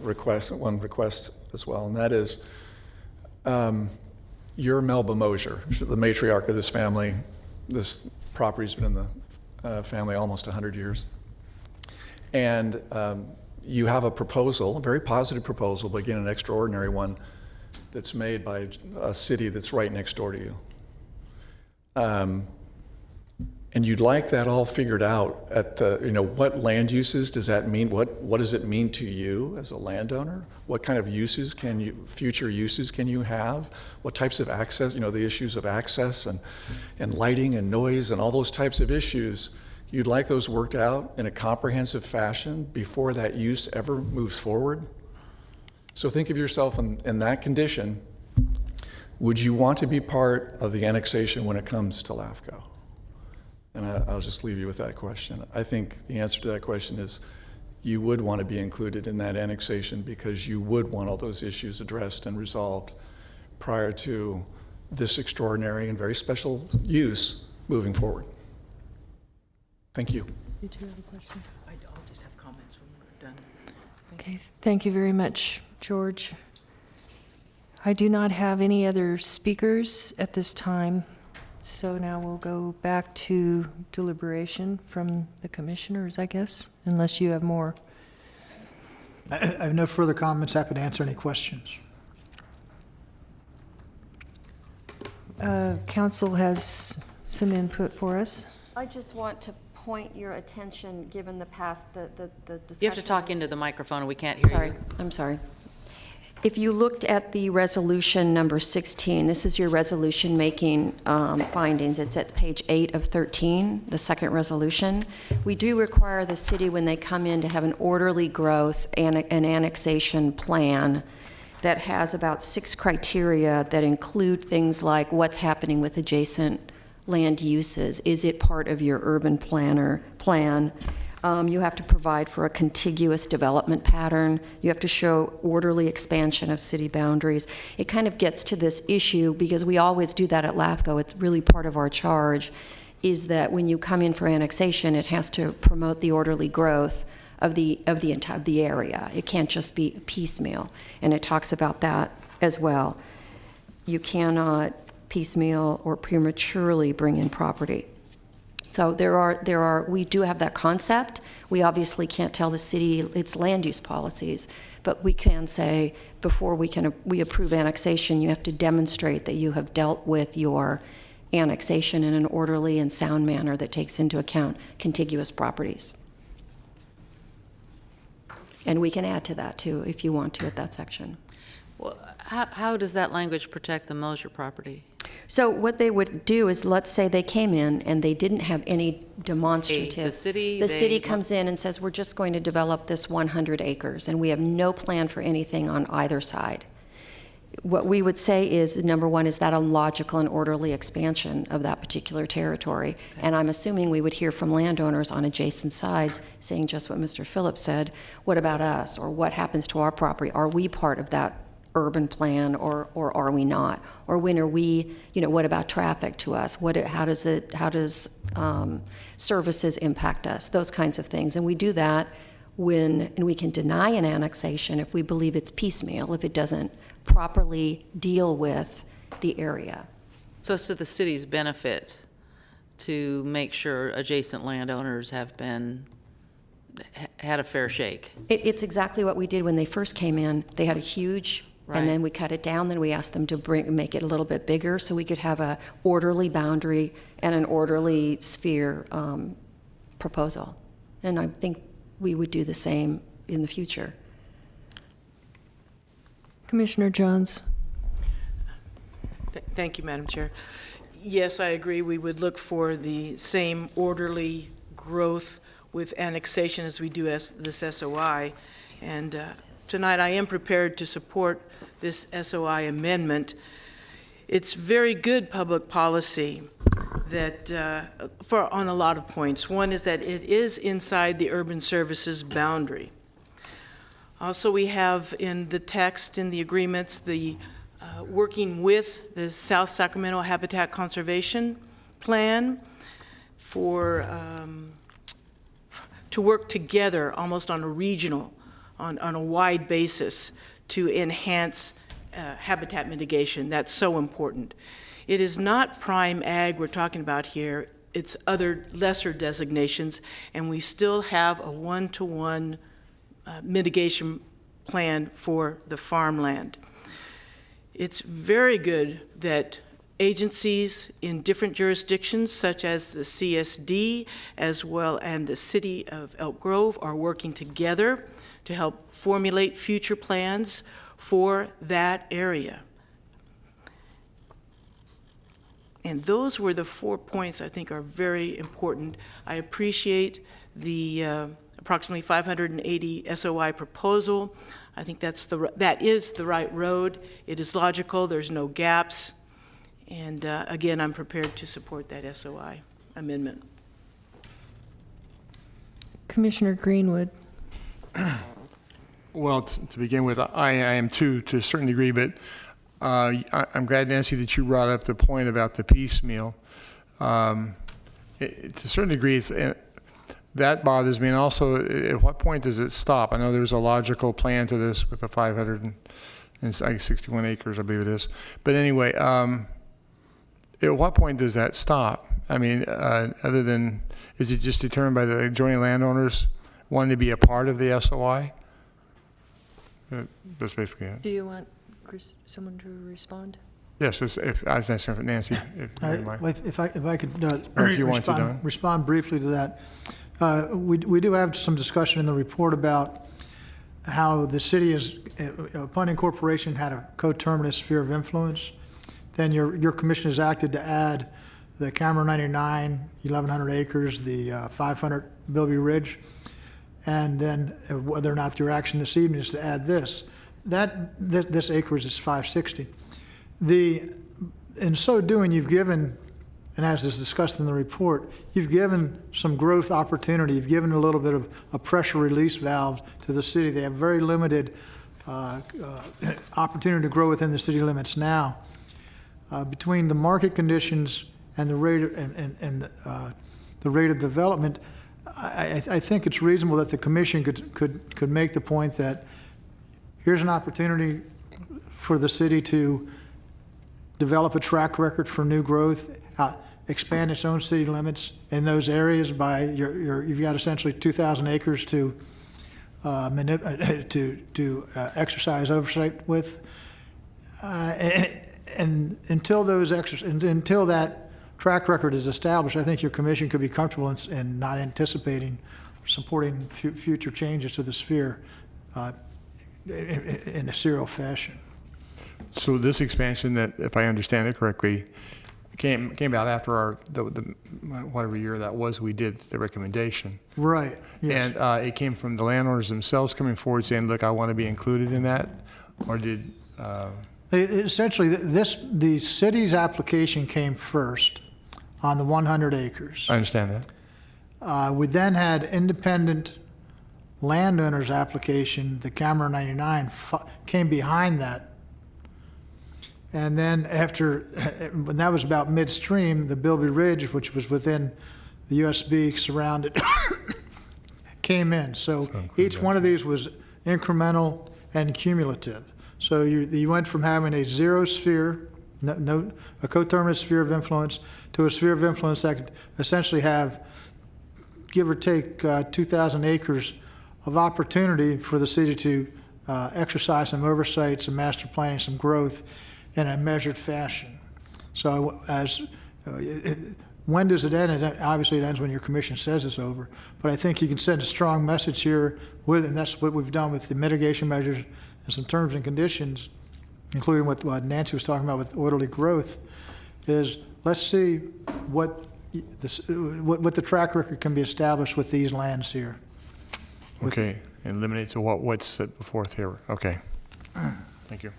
request as well, and that is you're Melba Mosier, the matriarch of this family. This property's been in the family almost 100 years. And you have a proposal, a very positive proposal, but again, an extraordinary one that's made by a city that's right next door to you. And you'd like that all figured out at the, what land uses does that mean? What does it mean to you as a landowner? What kind of uses future uses can you have? What types of access, the issues of access and lighting and noise and all those types of issues, you'd like those worked out in a comprehensive fashion before that use ever moves forward? So think of yourself in that condition. Would you want to be part of the annexation when it comes to LAFCO? And I'll just leave you with that question. I think the answer to that question is you would want to be included in that annexation because you would want all those issues addressed and resolved prior to this extraordinary and very special use moving forward. Thank you. Did you have a question? I'll just have comments when we're done. Okay, thank you very much, George. I do not have any other speakers at this time, so now we'll go back to deliberation from the commissioners, I guess, unless you have more. I have no further comments. Happy to answer any questions. Council has some input for us. I just want to point your attention, given the past, the discussion. You have to talk into the microphone, we can't hear you. Sorry, I'm sorry. If you looked at the resolution number 16, this is your resolution making findings. It's at page 8 of 13, the second resolution. We do require the city, when they come in, to have an orderly growth and an annexation plan that has about 6 criteria that include things like what's happening with adjacent land uses. Is it part of your urban plan? You have to provide for a contiguous development pattern. You have to show orderly expansion of city boundaries. It kind of gets to this issue because we always do that at LAFCO. It's really part of our charge, is that when you come in for annexation, it has to promote the orderly growth of the area. It can't just be piecemeal, and it talks about that as well. You cannot piecemeal or prematurely bring in property. So we do have that concept. We obviously can't tell the city its land use policies, but we can say before we approve annexation, you have to demonstrate that you have dealt with your annexation in an orderly and sound manner that takes into account contiguous properties. And we can add to that too, if you want to, at that section. Well, how does that language protect the Mosier property? So what they would do is, let's say they came in and they didn't have any demonstrative. The city comes in and says, we're just going to develop this 100 acres, and we have no plan for anything on either side. What we would say is, number one, is that a logical and orderly expansion of that particular territory? And I'm assuming we would hear from landowners on adjacent sides saying just what Mr. Phillips said. What about us? Or what happens to our property? Are we part of that urban plan, or are we not? Or when are we, what about traffic to us? How does services impact us? Those kinds of things. And we do that and we can deny an annexation if we believe it's piecemeal, if it doesn't properly deal with the area. So it's to the city's benefit to make sure adjacent landowners had a fair shake. It's exactly what we did when they first came in. They had a huge, right. And then we cut it down. Then we asked them to make it a little bit bigger so we could have a orderly boundary and an orderly sphere proposal. And I think we would do the same in the future. Commissioner Jones. Thank you, Madam Chair. Yes, I agree. We would look for the same orderly growth with annexation as we do as this SOI. And tonight I am prepared to support this SOI amendment. It's very good public policy that, on a lot of points. One is that it is inside the urban services boundary. Also, we have in the text, in the agreements, the working with the South Sacramento Habitat Conservation Plan to work together almost on a regional, on a wide basis to enhance habitat mitigation. That's so important. It is not prime ag we're talking about here. It's other lesser designations, and we still have a one-to-one mitigation plan for the farmland. It's very good that agencies in different jurisdictions, such as the CSD, as well and the City of Elk Grove, are working together to help formulate future plans for that area. And those were the 4 points I think are very important. I appreciate the approximately 580 SOI proposal. I think that is the right road. It is logical, there's no gaps. And again, I'm prepared to support that SOI amendment. Commissioner Greenwood. Well, to begin with, I am too, to a certain degree, but I'm glad, Nancy, that you brought up the point about the piecemeal. To a certain degree, that bothers me. And also, at what point does it stop? I know there's a logical plan to this with the 561 acres, I believe it is. But anyway, at what point does that stop? I mean, other than, is it just determined by the adjoining landowners wanting to be a part of the SOI? That's basically it. Do you want someone to respond? Yes, if I was asking for Nancy, if you don't mind. If I could Or if you want to, Don. respond briefly to that. We do have some discussion in the report about how the city is, upon incorporation, had a coterminous sphere of influence. Then your commission has acted to add the Cameron 99, 1,100 acres, the 500 Bilby Ridge, and then whether or not your action this evening is to add this. This acreage is 560. In so doing, you've given, and as is discussed in the report, you've given some growth opportunity. You've given a little bit of a pressure release valve to the city. They have very limited opportunity to grow within the city limits now. Between the market conditions and the rate the rate of development, I think it's reasonable that the commission could make the point that here's an opportunity for the city to develop a track record for new growth, expand its own city limits in those areas by you've got essentially 2,000 acres to exercise oversight with, and until that track record is established, I think your commission could be comfortable in not anticipating supporting future changes to the sphere in a serial fashion. So this expansion, that, if I understand it correctly, came about after the whatever year that was, we did the recommendation. Right. Yes. And it came from the landowners themselves coming forward saying, look, I want to be included in that? Or did... Essentially, the city's application came first on the 100 acres. I understand that. We then had independent landowners' application, the Cameron 99, came behind that. And then when that was about midstream, the Bilby Ridge, which was within the USB surrounded, came in. So each one of these was incremental and cumulative. So you went from having a zero sphere, a coterminous sphere of influence, to a sphere of influence that could essentially have, give or take, 2,000 acres of opportunity for the city to exercise some oversight, some master planning, some growth in a measured fashion. So when does it end? Obviously it ends when your commission says it's over. But I think you can send a strong message here and that's what we've done with the mitigation measures and some terms and conditions, including what Nancy was talking about with orderly growth, is let's see what the track record can be established with these lands here. Okay. and limit it to what's set before us here. Okay. Thank you.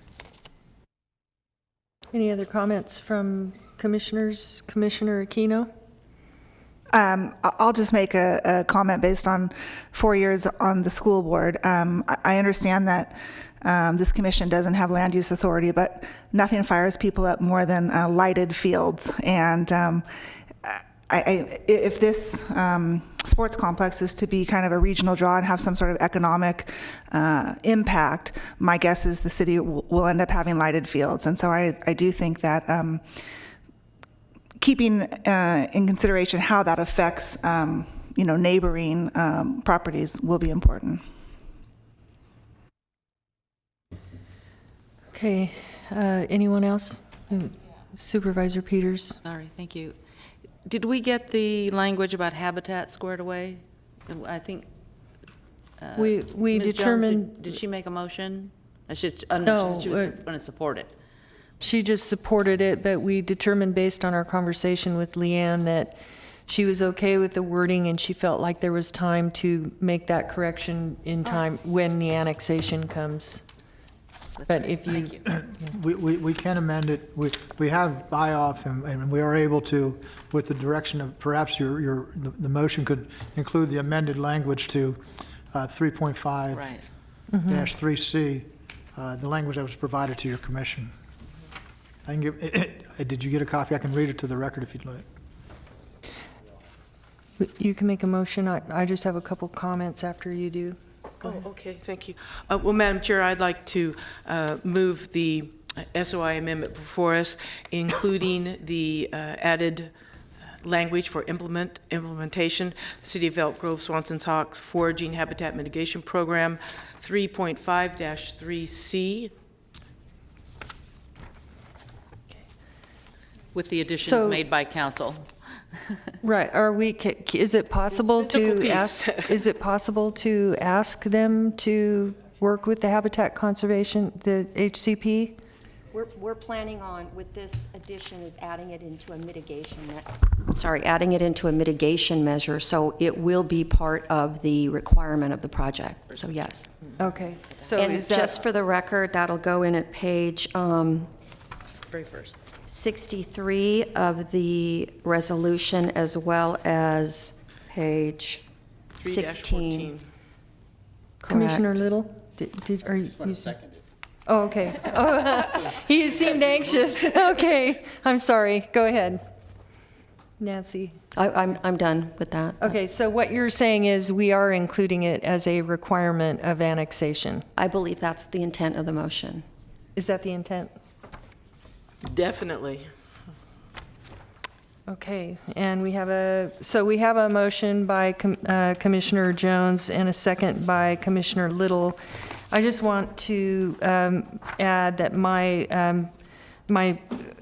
Any other comments from commissioners? Commissioner Aquino? I'll just make a comment based on 4 years on the school board. I understand that this commission doesn't have land use authority, but nothing fires people up more than lighted fields. And if this sports complex is to be kind of a regional draw and have some sort of economic impact, my guess is the city will end up having lighted fields. And so I do think that keeping in consideration how that affects neighboring properties will be important. Okay, anyone else? Supervisor Peters? Sorry, thank you. Did we get the language about habitat squared away? I think. We Ms. Jones, determined. did she make a motion? She was No, going to support it. She just supported it, but we determined based on our conversation with Leanne that she was okay with the wording and she felt like there was time to make that correction in time when the annexation comes. But if you, We can amend it. We have buy-off, and we are able to, with the direction of perhaps the motion could include the amended language to 3.5 Right. -3C, the language that was provided to your commission. I can give. Did you get a copy? I can read it to the record if you'd like. you can make a motion. I just have a couple comments after you do. Oh, okay, thank you. Well, Madam Chair, I'd like to move the SOI amendment before us, including the added language for implementation, the City of Elk Grove Swanson Hawks Foraging Habitat Mitigation Program 3.5-3C. With the additions So- made by council. Right, is it possible It's a physical to piece. ask, is it possible to ask them to work with the Habitat Conservation, the HCP? We're planning on, with this addition, is adding it into a mitigation, adding it into a mitigation measure, so it will be part of the requirement of the project, so yes. Okay, so And is that? just for the record, that'll go in at page Very first. 63 of the resolution, as well as page 16. 3-14. Commissioner Correct. Little? Are you? Oh, okay. Oh, he seemed anxious. Okay, I'm sorry. Go ahead. Nancy. I'm done with that. Okay, so what you're saying is we are including it as a requirement of annexation. I believe that's the intent of the motion. Is that the intent? Definitely. Okay, and we have a motion by Commissioner Jones and a second by Commissioner Little. I just want to add that my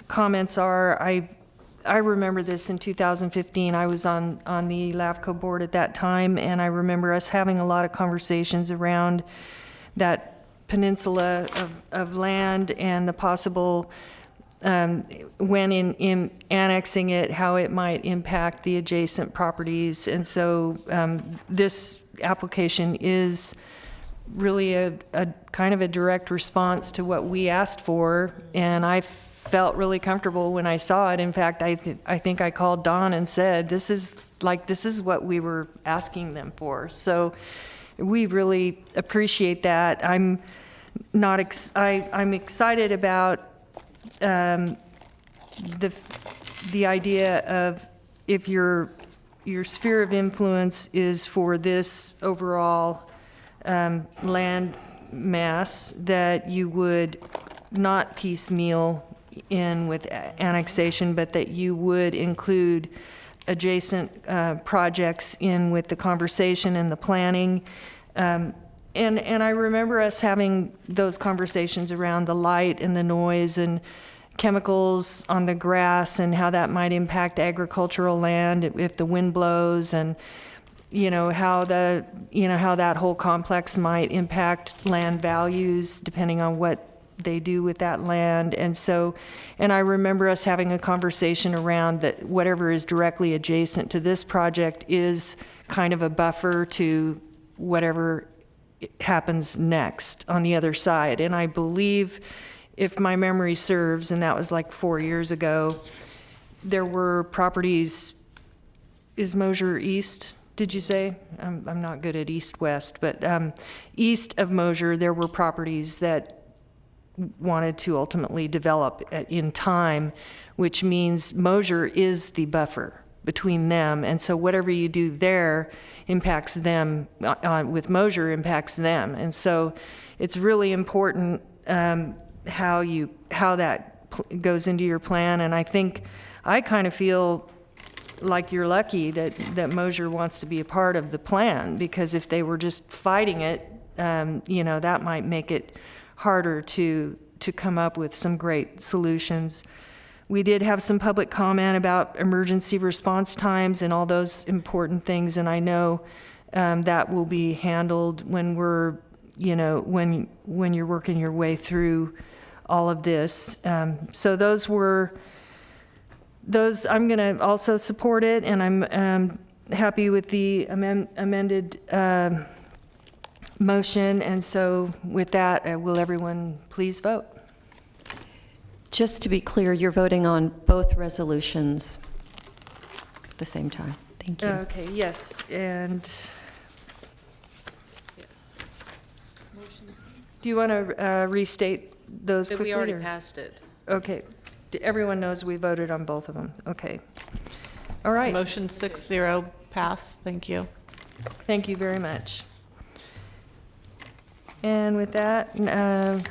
comments are, I remember this in 2015. I was on the LAFCo board at that time, and I remember us having a lot of conversations around that peninsula of land and the possible when in annexing it, how it might impact the adjacent properties. And so this application is really a kind of a direct response to what we asked for, and I felt really comfortable when I saw it. In fact, I think I called Don and said, this is what we were asking them for. So we really appreciate that. I'm excited about the idea of if your sphere of influence is for this overall land mass, that you would not piecemeal in with annexation, but that you would include adjacent projects in with the conversation and the planning. And I remember us having those conversations around the light and the noise and chemicals on the grass and how that might impact agricultural land if the wind blows, and how that whole complex might impact land values depending on what they do with that land. And I remember us having a conversation around that whatever is directly adjacent to this project is kind of a buffer to whatever happens next on the other side. And I believe, if my memory serves, and that was like 4 years ago, there were properties, is Mosier east, did you say? I'm not good at east-west, but east of Mosier, there were properties that wanted to ultimately develop in time, which means Mosier is the buffer between them. And so whatever you do there impacts them, with Mosier impacts them. And so it's really important how that goes into your plan. And I kind of feel like you're lucky that Mosier wants to be a part of the plan, because if they were just fighting it, that might make it harder to come up with some great solutions. We did have some public comment about emergency response times and all those important things, and I know that will be handled when when you're working your way through all of this. So those I'm going to also support it, and I'm happy with the amended motion. And so with that, will everyone please vote? Just to be clear, you're voting on both resolutions at the same time. Thank you. Okay, yes, and do you want to restate those So quickly? we already or- passed it. Okay, everyone knows we voted on both of them. Okay. All right, Motion 6-0 pass. Thank you. thank you very much. And with that,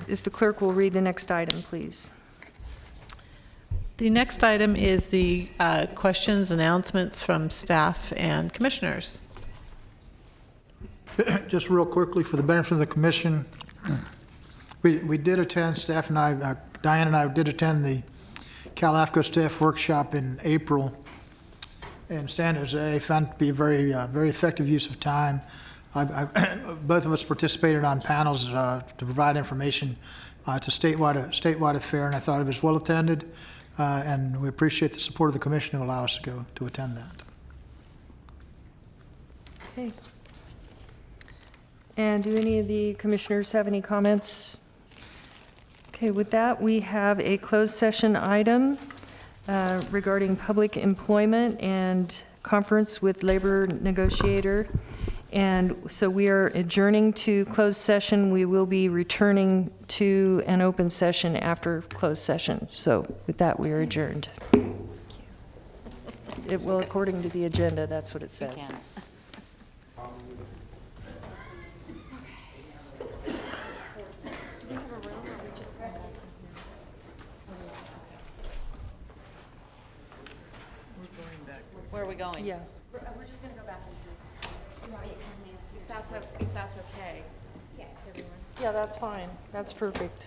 if the clerk will read the next item, please. The next item is the questions, announcements from staff and commissioners. Just real quickly, for the benefit of the commission, we did attend, staff and I, Diane and I did attend the LAFCo staff workshop in April in San Jose. Found it to be a very effective use of time. Both of us participated on panels to provide information. It's a statewide affair, and I thought it was well attended, and we appreciate the support of the commission to allow us to go to attend that. Okay. And do any of the commissioners have any comments? Okay, with that, we have a closed session item regarding public employment and conference with labor negotiator. And so we are adjourning to closed session. We will be returning to an open session after closed session. So with that, we are adjourned. It will, according to the agenda, that's what it says. Where are we going? Yeah. We're just going to go back and if that's okay. Yeah, everyone. Yeah, that's fine. That's perfect.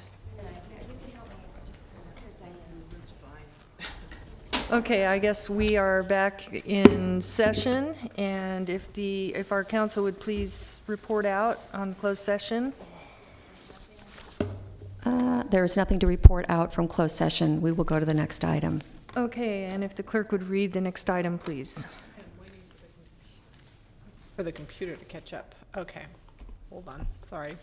Okay, I guess we are back in session, and if our council would please report out on closed session. There is nothing to report out from closed session. We will go to the next item. Okay, and if the clerk would read the next item, please. For the computer to catch up. Okay, hold on, sorry.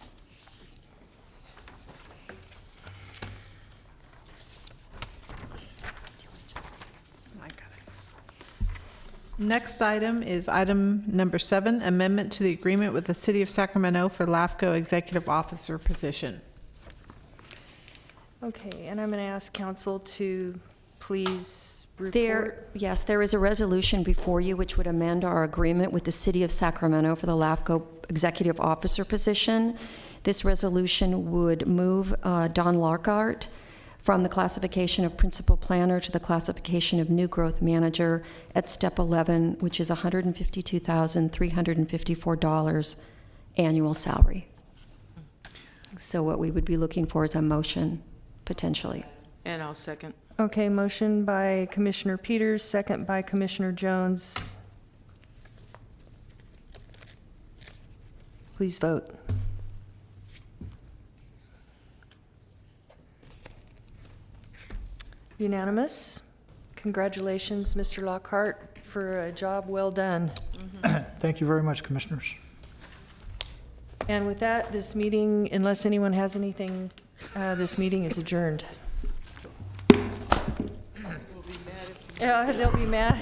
I got it. Next item is item number 7, amendment to the agreement with the City of Sacramento for LAFCo Executive Officer position. Okay, and I'm going to ask council to please report. There is a resolution before you which would amend our agreement with the City of Sacramento for the LAFCO Executive Officer position. This resolution would move Don Lockhart from the classification of Principal Planner to the classification of New Growth Manager at Step 11, which is $152,354 annual salary. So what we would be looking for is a motion, potentially. And I'll second. Okay, motion by Commissioner Peters, second by Commissioner Jones. Please vote. Unanimous. Congratulations, Mr. Lockhart, for a job well done. Thank you very much, commissioners. And with that, this meeting, unless anyone has anything, this meeting is adjourned. Yeah, they'll be mad.